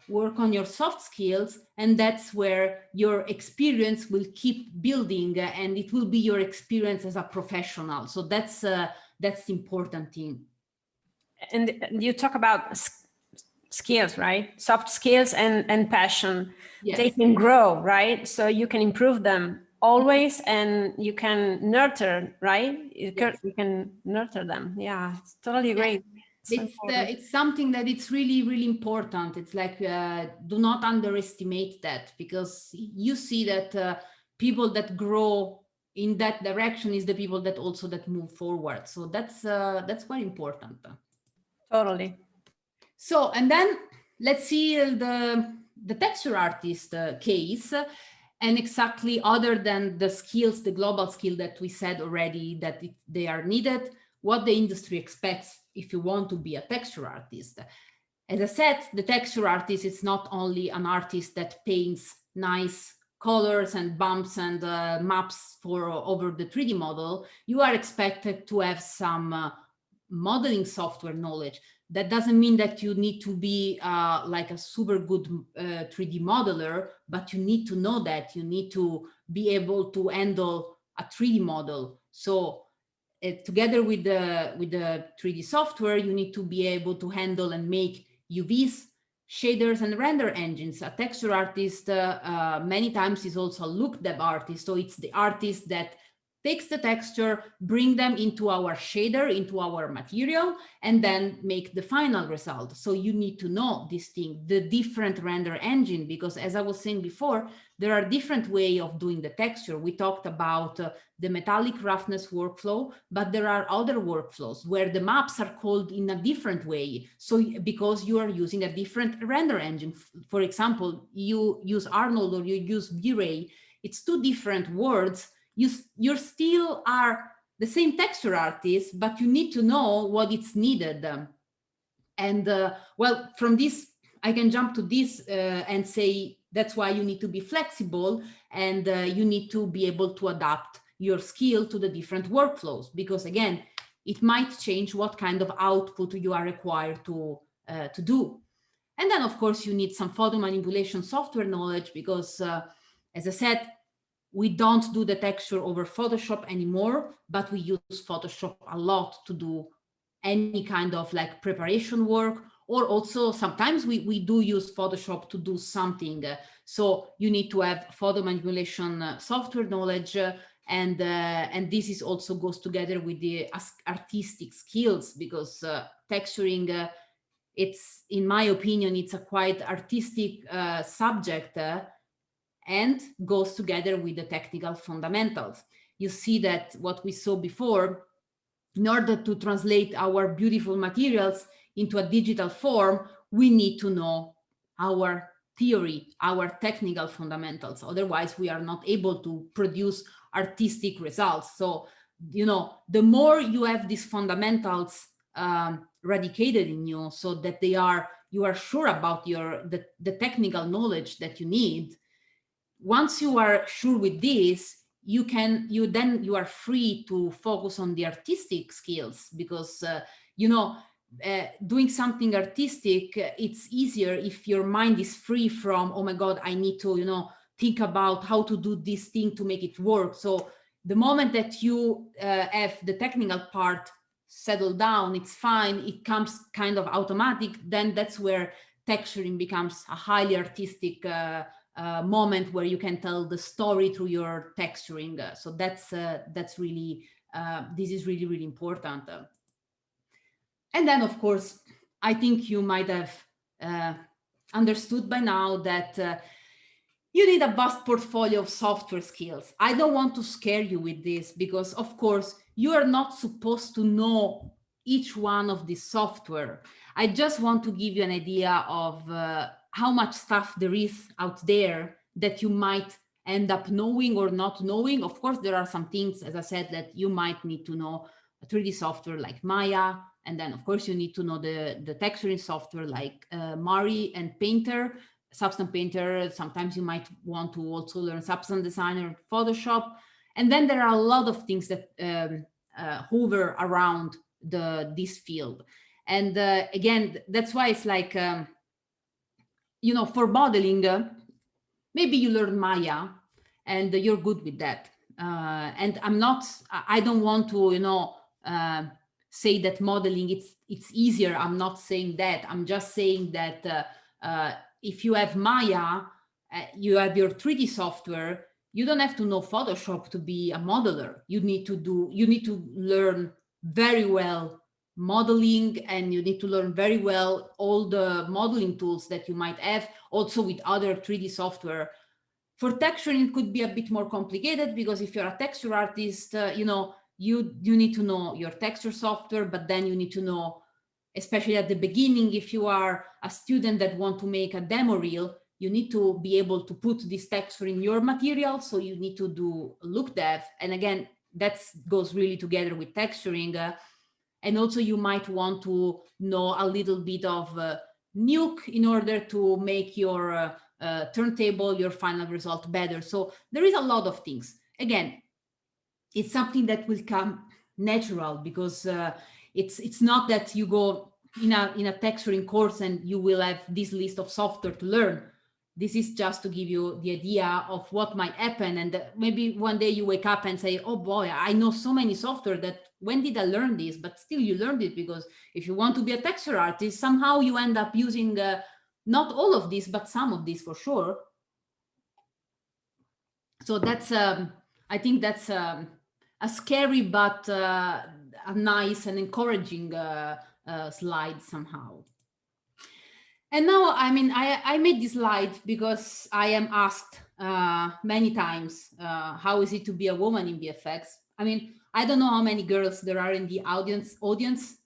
work on your soft skills. And that's where your experience will keep building, and it will be your experience as a professional. So that's the important thing. And you talk about skills, right? Soft skills and passion. Yes. They can grow, right? So you can improve them always, and you can nurture, right? You can nurture them. Yeah, it's totally great. It's something that it's really, really important. It's like, do not underestimate that, because you see that people that grow in that direction is the people that also that move forward. So that's quite important. Totally. So, and then let's see the texture artist case, and exactly other than the skills, the global skill that we said already that they are needed, what the industry expects if you want to be a texture artist. As I said, the texture artist is not only an artist that paints nice colors and bumps and maps over the 3D model. You are expected to have some modeling software knowledge. That doesn't mean that you need to be like a super good 3D modeler, but you need to know that. You need to be able to handle a 3D model. So together with the 3D software, you need to be able to handle and make UVs, shaders, and render engines. A texture artist many times is also a look dev artist. So it's the artist that takes the texture, bring them into our shader, into our material, and then make the final result. So you need to know this thing, the different render engine, because as I was saying before, there are different ways of doing the texture. We talked about the metallic roughness workflow, but there are other workflows where the maps are called in a different way. So because you are using a different render engine, for example, you use Arnold or you use V-Ray, it's two different words. You still are the same texture artist, but you need to know what it's needed. And well, from this, I can jump to this and say that's why you need to be flexible, and you need to be able to adapt your skill to the different workflows, because again, it might change what kind of output you are required to do. And then of course you need some photo manipulation software knowledge, because as I said, we don't do the texture over Photoshop anymore, but we use Photoshop a lot to do any kind of like preparation work, or also sometimes we do use Photoshop to do something. So you need to have photo manipulation software knowledge, and this is also goes together with the artistic skills, because texturing, it's, in my opinion, it's a quite artistic subject, and goes together with the technical fundamentals. You see that what we saw before, in order to translate our beautiful materials into a digital form, we need to know our theory, our technical fundamentals. Otherwise, we are not able to produce artistic results. So, you know, the more you have these fundamentals radicated in you, so that you are sure about the technical knowledge that you need. Once you are sure with this, you are free to focus on the artistic skills, because doing something artistic, it's easier if your mind is free from, oh my god, I need to think about how to do this thing to make it work. So the moment that you have the technical part settled down, it's fine, it comes kind of automatic, then that's where texturing becomes a highly artistic moment where you can tell the story through your texturing. So that's really, this is really, really important. And then, of course, I think you might have understood by now that you need a vast portfolio of software skills. I don't want to scare you with this, because, of course, you are not supposed to know each one of these software. I just want to give you an idea of how much stuff there is out there that you might end up knowing or not knowing. Of course, there are some things, as I said, that you might need to know 3D software like Maya, and then of course you need to know the texturing software like Mari and Painter, Substance Painter. Sometimes you might want to also learn Substance Designer, Photoshop, and then there are a lot of things that hover around this field. And again, that's why it's like, for modeling, maybe you learn Maya and you're good with that. And I don't want to, say that modeling, it's easier. I'm not saying that. I'm just saying that if you have Maya, you have your 3D software, you don't have to know Photoshop to be a modeler. You need to learn very well modeling, and you need to learn very well all the modeling tools that you might have also with other 3D software. For texturing, it could be a bit more complicated, because if you're a texture artist, you need to know your texture software, but then you need to know, especially at the beginning, if you are a student that want to make a demo reel, you need to be able to put this texture in your material. So you need to do look dev. And again, that goes really together with texturing. And also you might want to know a little bit of Nuke in order to make your turntable, your final result better. So there is a lot of things. Again, it's something that will come natural, because it's not that you go in a texturing course and you will have this list of software to learn. This is just to give you the idea of what might happen. And maybe one day you wake up and say, oh boy, I know so many software that when did I learn this? But still you learned it, because if you want to be a texture artist, somehow you end up using not all of this, but some of this for sure. So that's, I think that's scary but a nice and encouraging slide somehow. And now, I mean, I made this slide because I am asked many times, how is it to be a woman in VFX? I mean, I don't know how many girls there are in the audience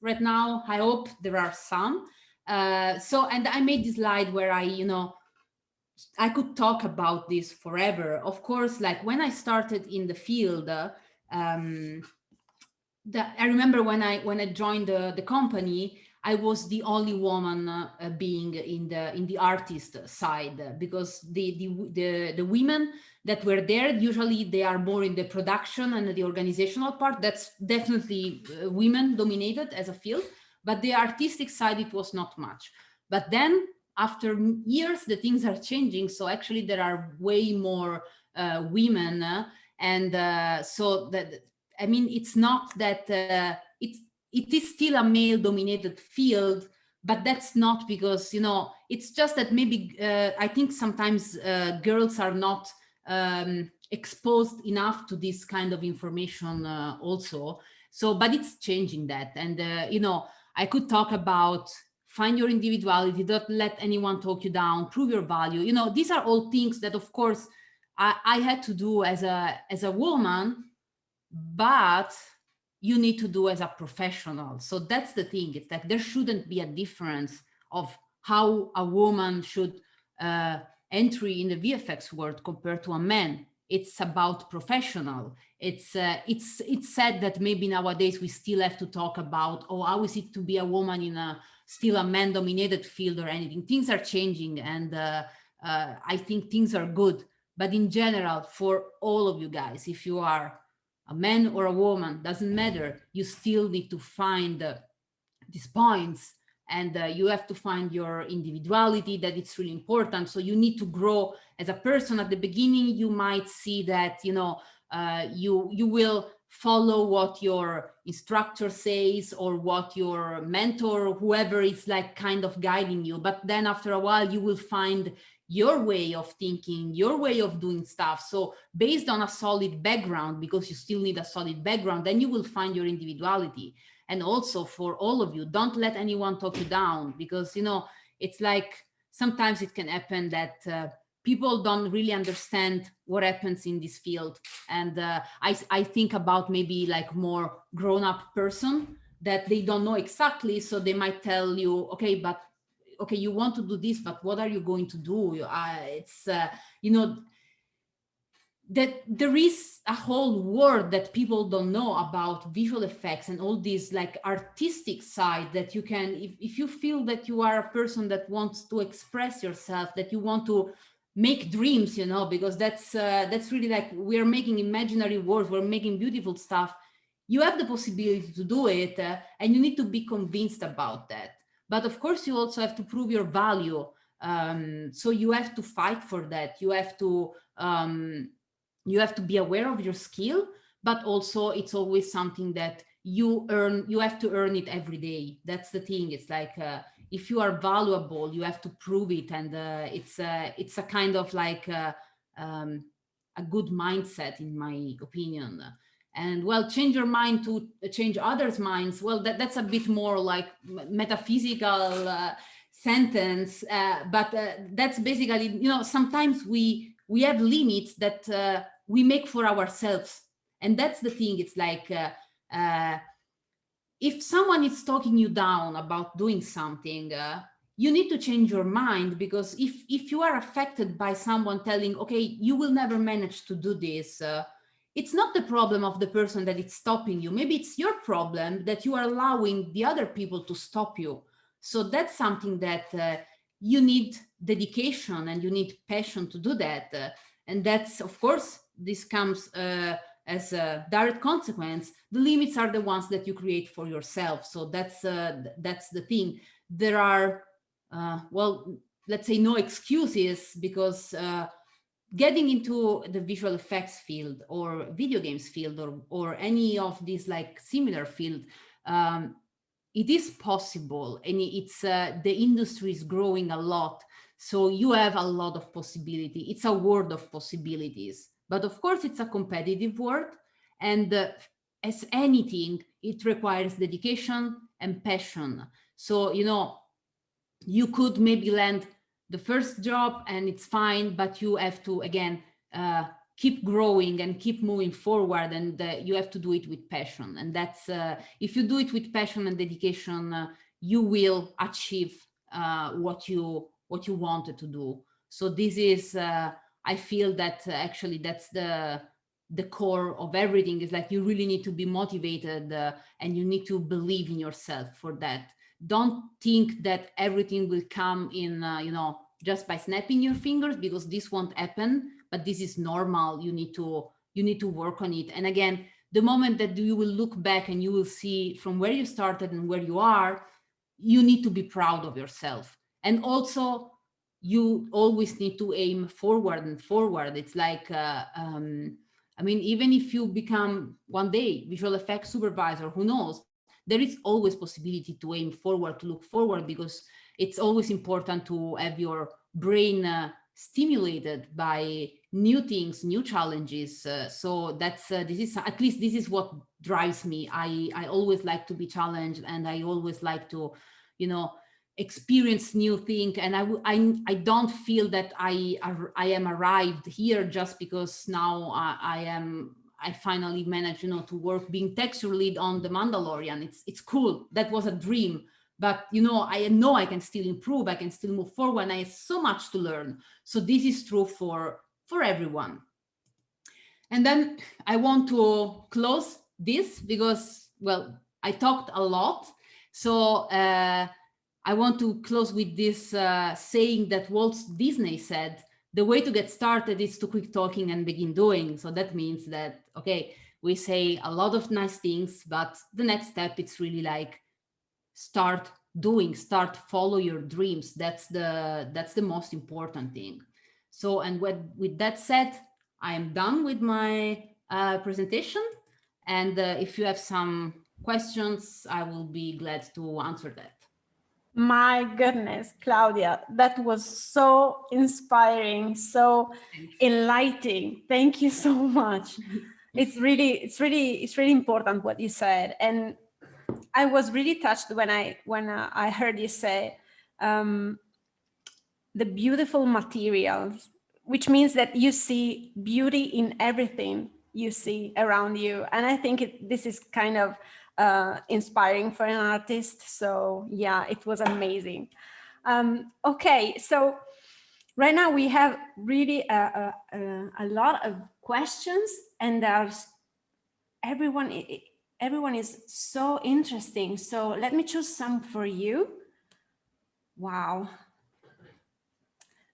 right now. I hope there are some. And I made this slide where I could talk about this forever. Of course, like when I started in the field, I remember when I joined the company, I was the only woman being in the artist side, because the women that were there, usually they are more in the production and the organizational part. That's definitely women dominated as a field, but the artistic side, it was not much. But then after years, the things are changing. So actually there are way more women, so that, I mean, it's not that it is still a male dominated field, but that's not because, it's just that maybe I think sometimes girls are not exposed enough to this kind of information also. So, but it's changing that. And, I could talk about find your individuality, don't let anyone talk you down, prove your value. These are all things that, of course, I had to do as a woman, but you need to do as a professional. So that's the thing. It's like there shouldn't be a difference of how a woman should entry in the VFX world compared to a man. It's about professional. It's said that maybe nowadays we still have to talk about, oh, how is it to be a woman in still a man-dominated field or anything. Things are changing, and I think things are good. But in general, for all of you guys, if you are a man or a woman, doesn't matter, you still need to find these points, and you have to find your individuality, that it's really important. So you need to grow as a person. At the beginning, you might see that, you will follow what your instructor says or what your mentor or whoever is like kind of guiding you. But then after a while, you will find your way of thinking, your way of doing stuff. So based on a solid background, because you still need a solid background, then you will find your individuality. And also for all of you, don't let anyone talk you down, because, it's like sometimes it can happen that people don't really understand what happens in this field. And I think about maybe like more grown-up person that they don't know exactly. So they might tell you, okay, you want to do this, but what are you going to do? That there is a whole world that people don't know about visual effects and all this like artistic side that you can, if you feel that you are a person that wants to express yourself, that you want to make dreams, because that's really like, we're making imaginary worlds, we're making beautiful stuff. You have the possibility to do it, and you need to be convinced about that. But of course, you also have to prove your value. So you have to fight for that. You have to be aware of your skill, but also it's always something that you have to earn it every day. That's the thing. It's like, if you are valuable, you have to prove it. And it's a kind of like a good mindset, in my opinion. And well, change your mind to change others' minds. Well, that's a bit more like metaphysical sentence, but that's basically, sometimes we have limits that we make for ourselves. And that's the thing. It's like, if someone is talking you down about doing something, you need to change your mind, because if you are affected by someone telling, okay, you will never manage to do this, it's not the problem of the person that it's stopping you. Maybe it's your problem that you are allowing the other people to stop you. So that's something that you need dedication and you need passion to do that. And that's, of course, this comes as a direct consequence. The limits are the ones that you create for yourself. So that's the thing. There are, well, let's say no excuses, because getting into the visual effects field or video games field or any of these like similar field, it is possible, and it's the industry is growing a lot. So you have a lot of possibility. It's a world of possibilities, but of course it's a competitive world. And as anything, it requires dedication and passion. So, you know, you could maybe land the first job and it's fine, but you have to, again, keep growing and keep moving forward, and you have to do it with passion. And that's, if you do it with passion and dedication, you will achieve what you wanted to do. So this is, I feel that actually that's the core of everything, is like you really need to be motivated, and you need to believe in yourself for that. Don't think that everything will come in, you know, just by snapping your fingers, because this won't happen. But this is normal. You need to work on it. And again, the moment that you will look back and you will see from where you started and where you are, you need to be proud of yourself. And also, you always need to aim forward and forward. It's like, I mean, even if you become one day visual effects supervisor, who knows? There is always possibility to aim forward, to look forward, because it's always important to have your brain stimulated by new things, new challenges. So that's this is, at least this is what drives me. I always like to be challenged, and I always like to, you know, experience new things. And I don't feel that I am arrived here just because now I finally managed, you know, to work being texture lead on The Mandalorian. It's cool. That was a dream. But, you know I can still improve. I can still move forward. And I have so much to learn. So this is true for everyone. And then I want to close this because, well, I talked a lot. So I want to close with this saying that Walt Disney said: the way to get started is to quit talking and begin doing. So that means that, okay, we say a lot of nice things, but the next step, it's really like start doing, start follow your dreams. That's the most important thing. So, and with that said, I am done with my presentation. And if you have some questions, I will be glad to answer that. My goodness, Claudia, that was so inspiring, so enlightening. Thank you so much. It's really important what you said, and I was really touched when I heard you say the beautiful materials, which means that you see beauty in everything you see around you, and I think this is kind of inspiring for an artist. So yeah, it was amazing. Okay, so right now we have really a lot of questions, and there's everyone is so interesting. So let me choose some for you. Wow.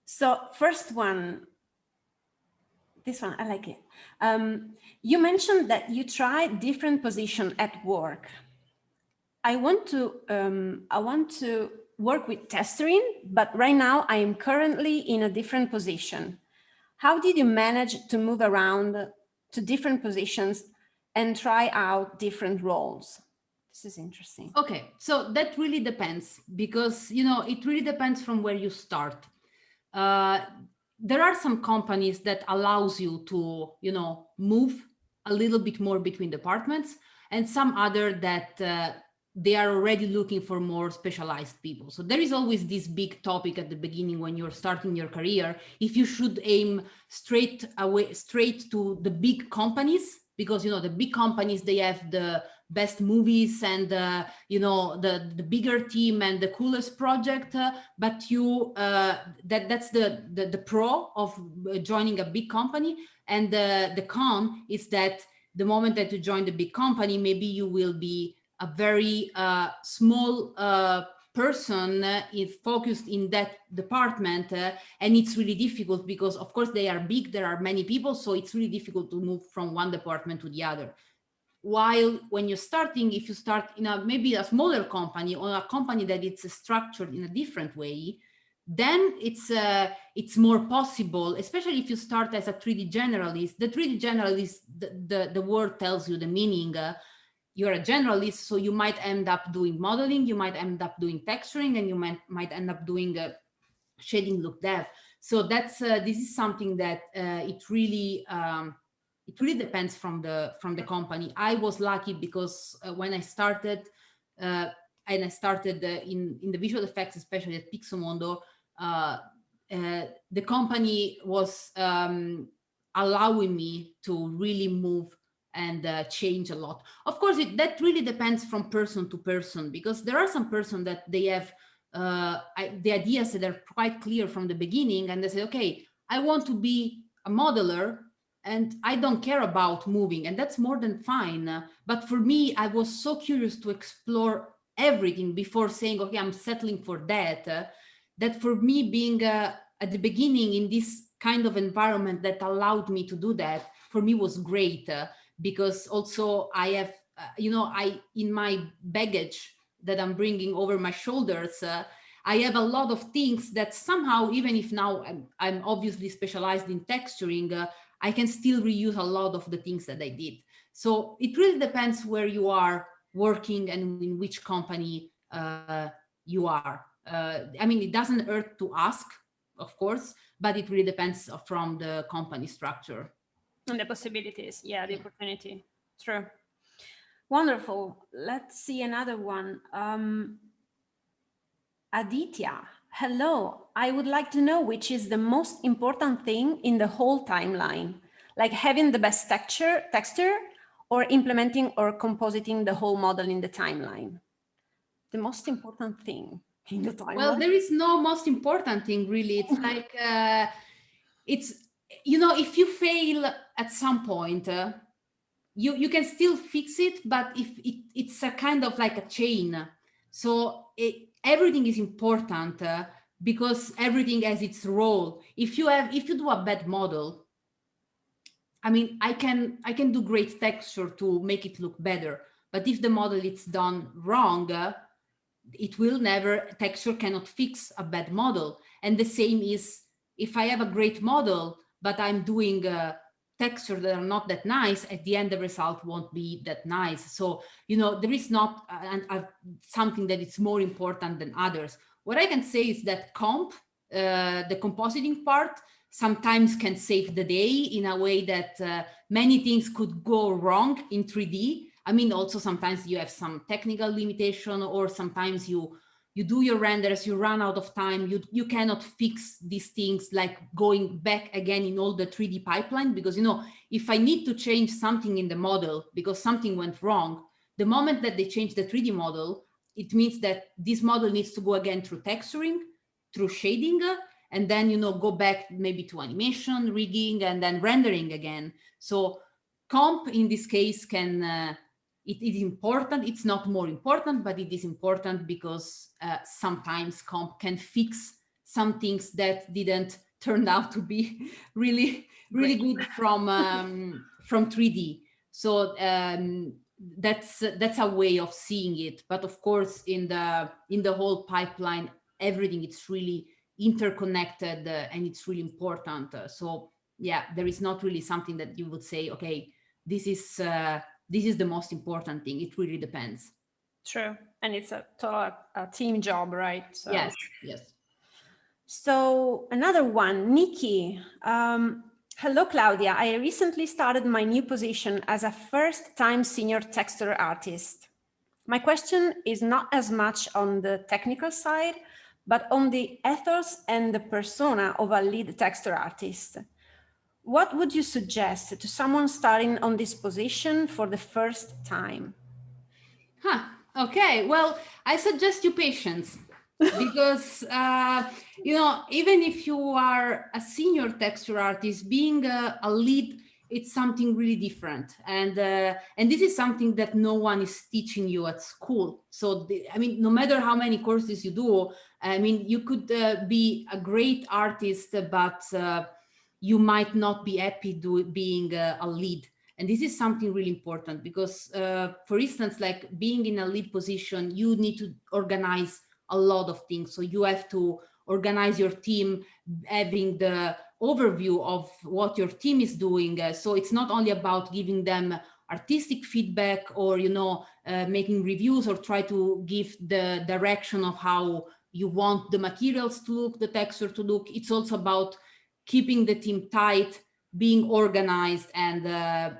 So first one, this one, I like it. You mentioned that you try different positions at work. I want to work with testering, but right now I am currently in a different position. How did you manage to move around to different positions and try out different roles? This is interesting. Okay, so that really depends, because, you know, it really depends from where you start. There are some companies that allows you to, you know, move a little bit more between departments, and some other that they are already looking for more specialized people. So there is always this big topic at the beginning when you're starting your career, if you should aim straight to the big companies, because, you know, the big companies, they have the best movies and you know, the bigger team and the coolest project, but you that's the pro of joining a big company. And the con is that the moment that you join the big company, maybe you will be a very small person is focused in that department, and it's really difficult because, of course, they are big, there are many people, so it's really difficult to move from one department to the other. While when you're starting, if you start in maybe a smaller company, or a company that it's structured in a different way, then it's more possible, especially if you start as a 3D generalist. The 3D generalist, the word tells you the meaning. You're a generalist, so you might end up doing modeling, you might end up doing texturing, and you might end up doing shading, look dev. So that's this is something that it really it really depends from the company. I was lucky because when I started, and I started in the visual effects, especially at Pixomondo, the company was allowing me to really move and change a lot. Of course, that really depends from person to person, because there are some person that they have the ideas that are quite clear from the beginning, and they say, okay, I want to be a modeler and I don't care about moving, and that's more than fine. But for me, I was so curious to explore everything before saying, okay, I'm settling for that. That for me, being at the beginning in this kind of environment that allowed me to do that, for me was great, because also I have, I in my baggage that I'm bringing over my shoulders, I have a lot of things that somehow, even if now I'm obviously specialized in texturing, I can still reuse a lot of the things that I did. So it really depends where you are working and in which company you are. I mean, it doesn't hurt to ask, of course, but it really depends from the company structure. And the possibilities, yeah, the opportunity. True. Wonderful. Let's see another one. Aditya, hello. I would like to know which is the most important thing in the whole timeline, like having the best texture, or implementing or compositing the whole model in the timeline. The most important thing in the timeline. Well, there is no most important thing, really. It's like, it's, if you fail at some point, you can still fix it, but if it's a kind of like a chain. So everything is important because everything has its role. If you do a bad model, I mean, I can do great texture to make it look better, but if the model is done wrong, it will never, texture cannot fix a bad model. And the same is if I have a great model, but I'm doing texture that are not that nice, at the end the result won't be that nice. So there is not something that is more important than others. What I can say is that the compositing part, sometimes can save the day in a way that many things could go wrong in 3D. I mean, also sometimes you have some technical limitation, or sometimes you do your renders, you run out of time, you cannot fix these things, like going back again in all the 3D pipeline, because if I need to change something in the model because something went wrong, the moment that they change the 3D model, it means that this model needs to go again through texturing, through shading, and then go back maybe to animation, rigging, and then rendering again. So comp in this case can it is important. It's not more important, but it is important because sometimes comp can fix some things that didn't turn out to be really good from 3D. So that's a way of seeing it. But of course, in the whole pipeline, everything it's really interconnected and it's really important. So yeah, there is not really something that you would say, okay, this is the most important thing. It really depends. True. And it's a team job, right? So. Yes. So another one, Nikki. Hello, Claudia. I recently started my new position as a first-time senior texture artist. My question is not as much on the technical side, but on the ethos and the persona of a lead texture artist. What would you suggest to someone starting on this position for the first time? Okay, well, I suggest you patience, because even if you are a senior texture artist, being a lead, it's something really different, and this is something that no one is teaching you at school. So no matter how many courses you do, you could be a great artist, but you might not be happy being a lead. And this is something really important because, for instance, like being in a lead position, you need to organize a lot of things. So you have to organize your team, having the overview of what your team is doing. So it's not only about giving them artistic feedback or, making reviews or try to give the direction of how you want the materials to look, the texture to look. It's also about keeping the team tight, being organized, and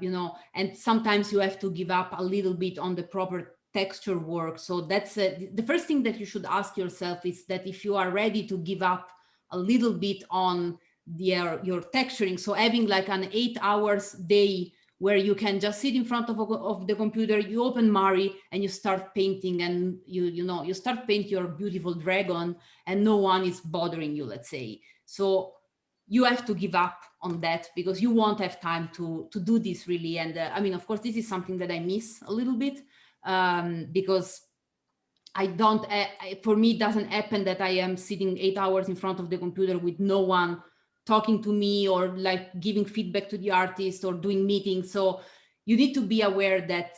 you know, and sometimes you have to give up a little bit on the proper texture work. So that's the first thing that you should ask yourself, is that if you are ready to give up a little bit on your texturing. So having like an 8 hours day where you can just sit in front of the computer, you open Mari and you start painting, and you start painting your beautiful dragon, and no one is bothering you, let's say. So you have to give up on that, because you won't have time to do this really. And I mean, of course, this is something that I miss a little bit, because I don't, for me, it doesn't happen that I am sitting 8 hours in front of the computer with no one talking to me, or like giving feedback to the artist, or doing meetings. So you need to be aware that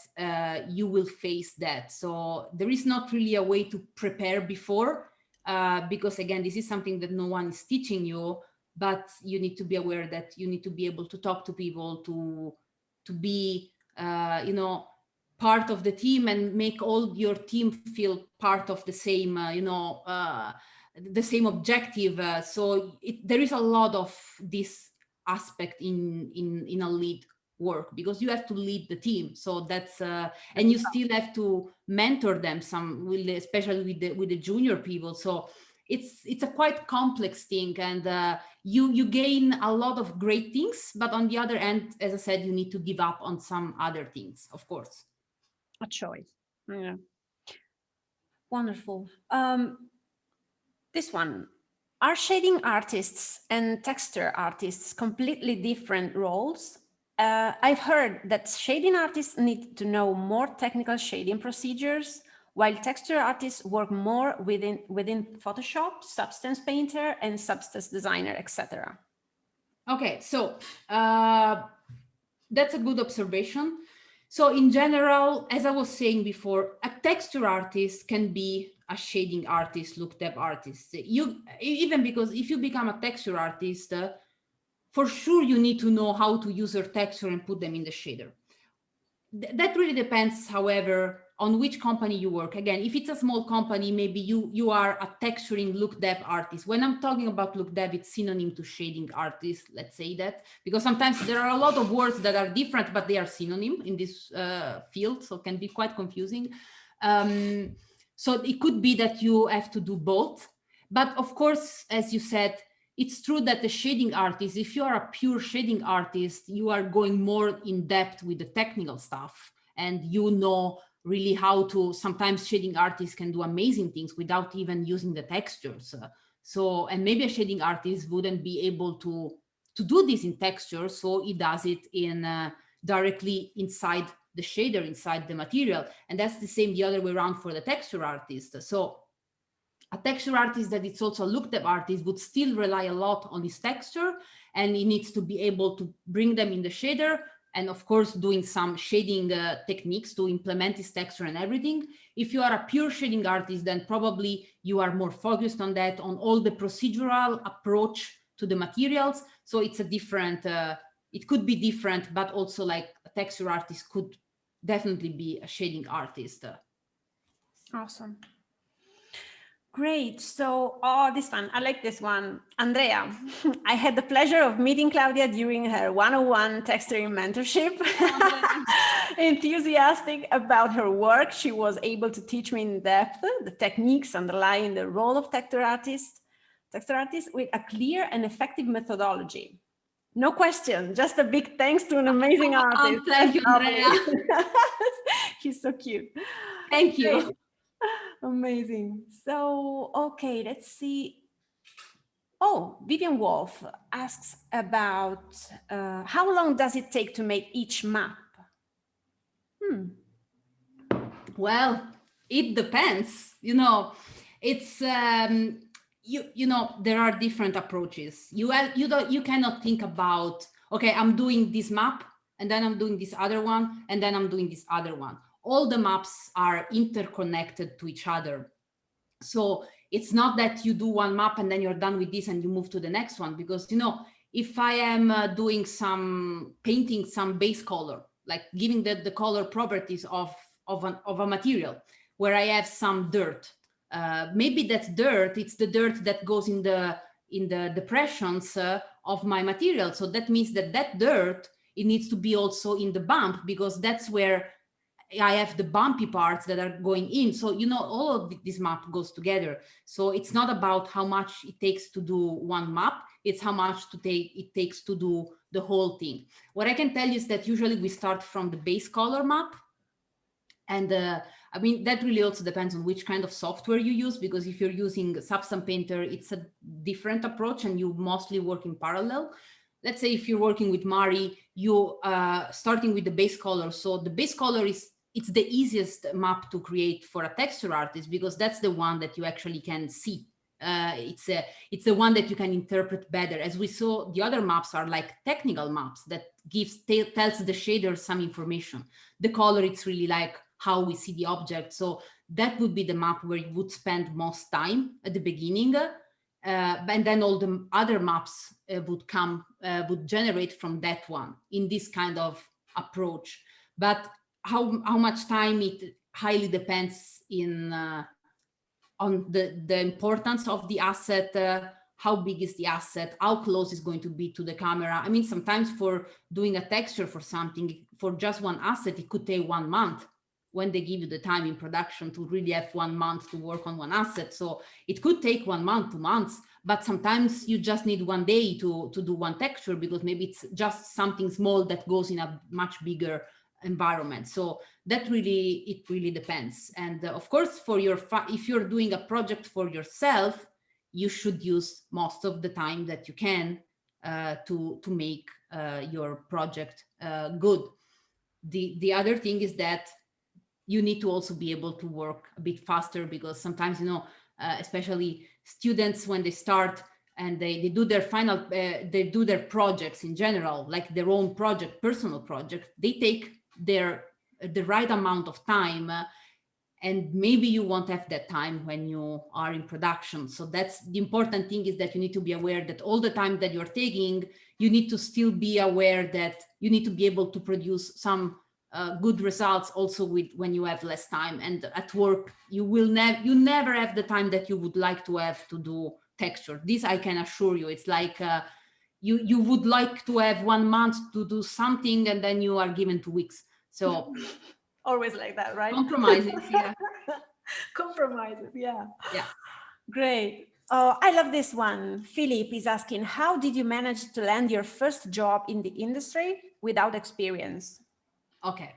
you will face that. So there is not really a way to prepare before, because again, this is something that no one is teaching you, but you need to be aware that you need to be able to talk to people, to be, you know, part of the team, and make all your team feel part of the same, the same objective. So there is a lot of this aspect in a lead work, because you have to lead the team. So that's and you still have to mentor them, especially with the junior people. So it's a quite complex thing, and you gain a lot of great things, but on the other end, as I said, you need to give up on some other things, of course. A choice. Yeah. Wonderful. This one. Are shading artists and texture artists completely different roles? I've heard that shading artists need to know more technical shading procedures, while texture artists work more within Photoshop, Substance Painter, and Substance Designer, etc. Okay, so that's a good observation. So in general, as I was saying before, a texture artist can be a shading artist, look depth artist. Even because if you become a texture artist, for sure you need to know how to use your texture and put them in the shader. That really depends, however, on which company you work. Again, if it's a small company, maybe you are a texturing look depth artist. When I'm talking about look depth, it's synonym to shading artist, let's say that, because sometimes there are a lot of words that are different, but they are synonym in this field, so it can be quite confusing. So it could be that you have to do both. But of course, as you said, it's true that the shading artist, if you are a pure shading artist, you are going more in depth with the technical stuff, and you know really how to, sometimes shading artists can do amazing things without even using the textures. So, and maybe a shading artist wouldn't be able to do this in texture, so he does it in directly inside the shader, inside the material. And that's the same the other way around for the texture artist. So a texture artist that it's also a look depth artist would still rely a lot on his texture, and he needs to be able to bring them in the shader, and of course doing some shading techniques to implement his texture and everything. If you are a pure shading artist, then probably you are more focused on that, on all the procedural approach to the materials. So it's a different, it could be different, but also like a texture artist could definitely be a shading artist. Awesome. Great. So, this one, I like this one. Andrea, I had the pleasure of meeting Claudia during her 101 texturing mentorship. Enthusiastic about her work, she was able to teach me in depth the techniques underlying the role of texture artist with a clear and effective methodology. No question, just a big thanks to an amazing artist. Thank you, Andrea. He's so cute. Thank you. Great. Amazing. So, okay, let's see. Oh, Vivian Wolf asks about how long does it take to make each map? Well, it depends. You know, it's you know, there are different approaches. You cannot think about, okay, I'm doing this map, and then I'm doing this other one, and then I'm doing this other one. All the maps are interconnected to each other. So it's not that you do one map and then you're done with this and you move to the next one, because, you know, if I am doing some painting, some base color, like giving the color properties of a material, where I have some dirt, maybe that dirt, it's the dirt that goes in the depressions of my material. So that means that that dirt, it needs to be also in the bump, because that's where I have the bumpy parts that are going in. So, you know, all of this map goes together. So it's not about how much it takes to do one map, it's how much it takes to do the whole thing. What I can tell you is that usually we start from the base color map. And I mean, that really also depends on which kind of software you use, because if you're using Substance Painter, it's a different approach and you mostly work in parallel. Let's say if you're working with Mari, you starting with the base color. So the base color it's the easiest map to create for a texture artist, because that's the one that you actually can see. It's the one that you can interpret better. As we saw, the other maps are like technical maps that tells the shader some information. The color, it's really like how we see the object. So that would be the map where you would spend most time at the beginning. And then all the other maps would generate from that one in this kind of approach. But how much time, it highly depends on the importance of the asset, how big is the asset, how close is going to be to the camera. I mean, sometimes for doing a texture for something, for just one asset, it could take 1 month when they give you the time in production to really have 1 month to work on one asset. So it could take 1 month, 2 months, but sometimes you just need 1 day to do one texture, because maybe it's just something small that goes in a much bigger environment. So that it really depends. And of course, if you're doing a project for yourself, you should use most of the time that you can to make your project good. The other thing is that you need to also be able to work a bit faster, because sometimes, you know, especially students, when they start and they do their they do their projects in general, like their own project, personal project, they take the right amount of time, and maybe you won't have that time when you are in production. So that's the important thing, is that you need to be aware that all the time that you're taking, you need to still be aware that you need to be able to produce some good results also when you have less time. And at work, you never have the time that you would like to have to do texture. This I can assure you. It's like you would like to have 1 month to do something, and then you are given 2 weeks. So always like that, right? Compromises, yeah. Compromises, yeah. Yeah. Great. Oh, I love this one. Philip is asking, how did you manage to land your first job in the industry without experience? Okay.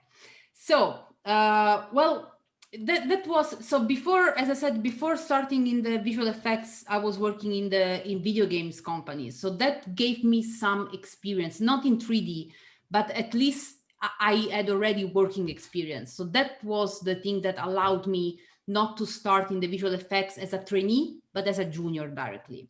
So, well, that was, so before, as I said, before starting in the visual effects, I was working in video games companies. So that gave me some experience, not in 3D, but at least I had already working experience. So that was the thing that allowed me not to start in the visual effects as a trainee, but as a junior directly.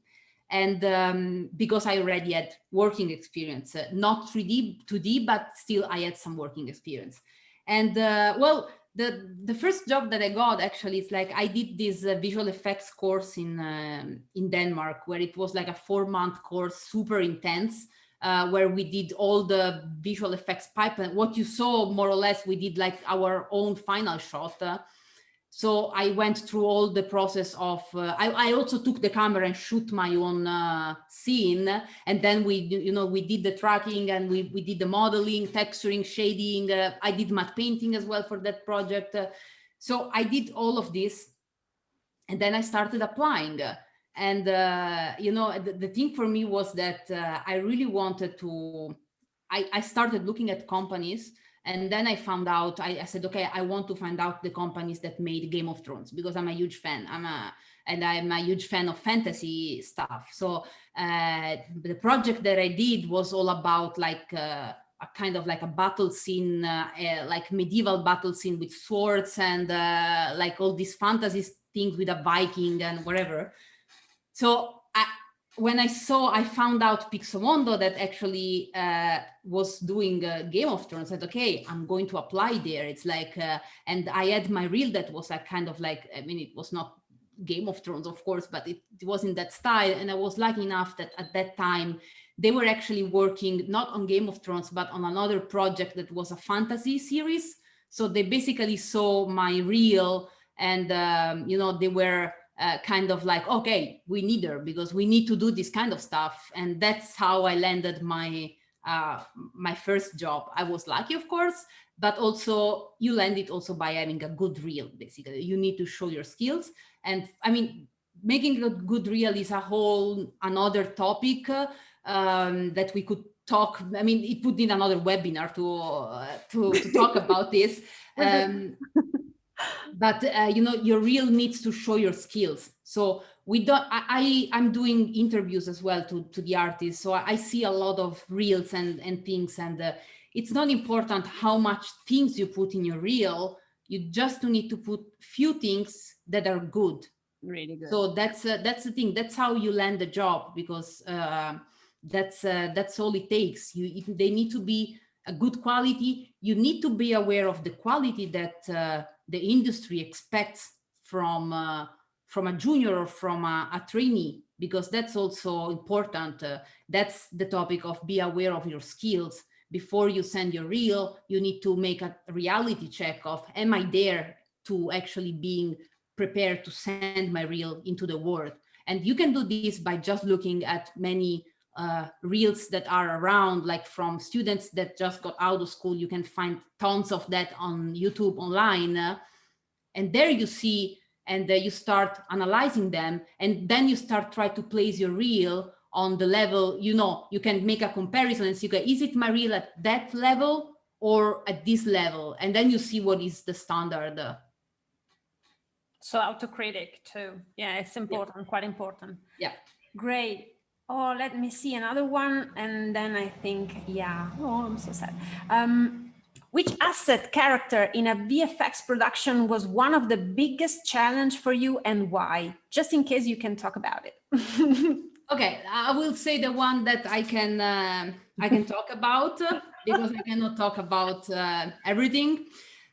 And because I already had working experience, not 3D, 2D, but still I had some working experience. And well, the first job that I got, actually, it's like I did this visual effects course in Denmark, where it was like a 4-month course, super intense, where we did all the visual effects pipeline. What you saw, more or less, we did like our own final shot. So I went through all the process of, I also took the camera and shoot my own scene. And then we did the tracking, and we did the modeling, texturing, shading. I did matte painting as well for that project. So I did all of this. And then I started applying. And, the thing for me was that I really wanted to, I started looking at companies. And then I found out, I said, okay, I want to find out the companies that made Game of Thrones, because I'm a huge fan. I'm a huge fan of fantasy stuff. So the project that I did was all about like a kind of like a battle scene, like medieval battle scene with swords and like all these fantasy things with a Viking and whatever. So when I found out Pixomondo that actually was doing Game of Thrones, I said, okay, I'm going to apply there. It's like, and I had my reel that was a kind of like, I mean, it was not Game of Thrones, of course, but it was in that style. And I was lucky enough that at that time, they were actually working not on Game of Thrones, but on another project that was a fantasy series. So they basically saw my reel, and, they were kind of like, okay, we need her because we need to do this kind of stuff. And that's how I landed my my first job. I was lucky, of course, but also you land it also by having a good reel. Basically, you need to show your skills. And I mean, making a good reel is a whole another topic that we could talk. I mean, it would need another webinar to talk about this. But you know, your reel needs to show your skills. So we don't. I'm doing interviews as well to the artists. So I see a lot of reels and things, and it's not important how much things you put in your reel. You just need to put few things that are good. Really good. So that's the thing. That's how you land the job, because that's all it takes. They need to be a good quality. You need to be aware of the quality that the industry expects from a junior or from a trainee, because that's also important. That's the topic of be aware of your skills. Before you send your reel, you need to make a reality check of, am I there to actually being prepared to send my reel into the world? And you can do this by just looking at many reels that are around, like from students that just got out of school. You can find tons of that on YouTube online, and there you see, and you start analyzing them, and then you start try to place your reel on the level. You know, you can make a comparison and see, okay, is it my reel at that level or at this level? And then you see what is the standard. So autocritic too. Yeah, it's important, yeah. Quite important. Yeah. Great. Oh, let me see another one. And then I think, yeah, oh, I'm so sad. Which asset character in a VFX production was one of the biggest challenge for you, and why? Just in case you can talk about it. Okay, I will say the one that I can talk about, because I cannot talk about everything.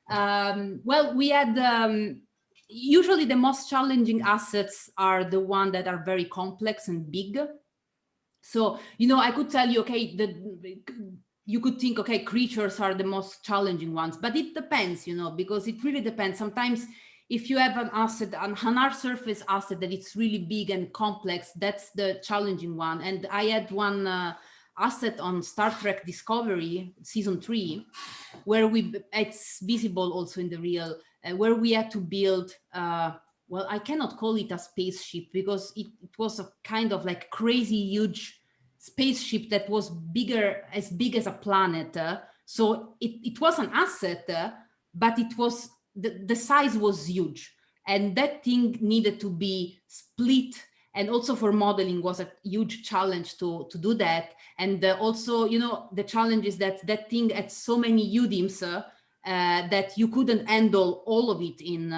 Well, we had usually the most challenging assets are the ones that are very complex and big. So, you know, I could tell you, okay, you could think, okay, creatures are the most challenging ones, but it depends, you know, because it really depends. Sometimes if you have an asset, an hard surface asset that it's really big and complex, that's the challenging one. And I had one asset on Star Trek Discovery season 3, where it's visible also in the reel, where we had to build, well, I cannot call it a spaceship, because it was a kind of like crazy huge spaceship that was as big as a planet. So it was an asset, but it was the size was huge, and that thing needed to be split. And also for modeling was a huge challenge to do that. And also, you know, the challenge is that that thing had so many UDIMs that you couldn't handle all of it in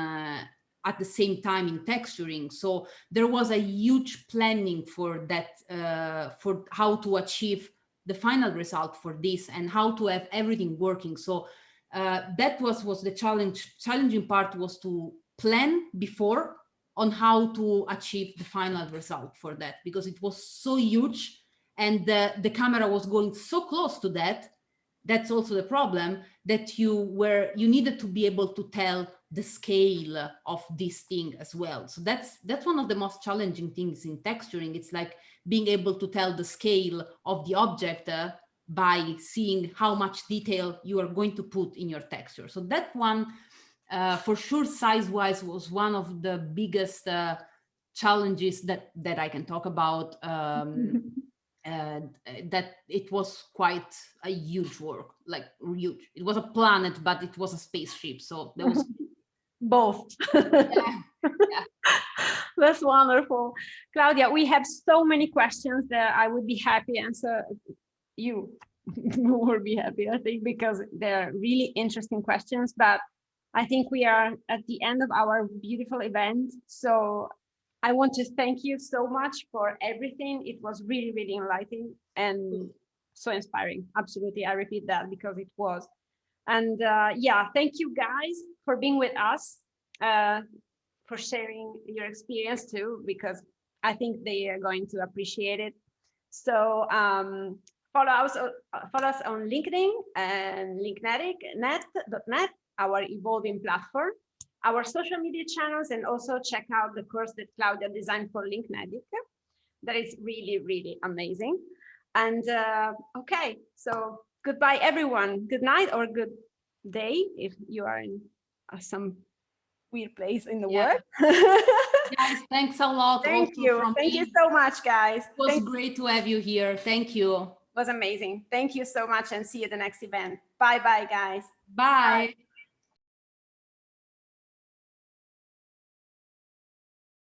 at the same time in texturing. So there was a huge planning for that, for how to achieve the final result for this and how to have everything working. So that was the challenging part, was to plan before on how to achieve the final result for that, because it was so huge and the camera was going so close to that. That's also the problem, that you needed to be able to tell the scale of this thing as well. So that's one of the most challenging things in texturing. It's like being able to tell the scale of the object by seeing how much detail you are going to put in your texture. So that one, for sure, size-wise, was one of the biggest challenges that I can talk about. That it was quite a huge work, like huge. It was a planet, but it was a spaceship. So there was both. Yeah. That's wonderful. Claudia, we have so many questions that I would be happy to answer. You will be happy, I think, because they're really interesting questions. But I think we are at the end of our beautiful event. So I want to thank you so much for everything. It was really, really enlightening and so inspiring. Absolutely. I repeat that because it was. And yeah, thank you guys for being with us, for sharing your experience too, because I think they are going to appreciate it. So follow us on LinkedIn and Linknetic.net, our evolving platform. our social media channels, and also check out the course that Claudia designed for Linknetic. That is really, really amazing. And okay, so goodbye, everyone. Good night or good day if you are in some weird place in the world. Guys, thanks a lot. Thank you. Thank you so much, guys. It was great to have you here. Thank you. It was amazing. Thank you so much, and see you at the next event. Bye-bye, guys. Bye. Bye.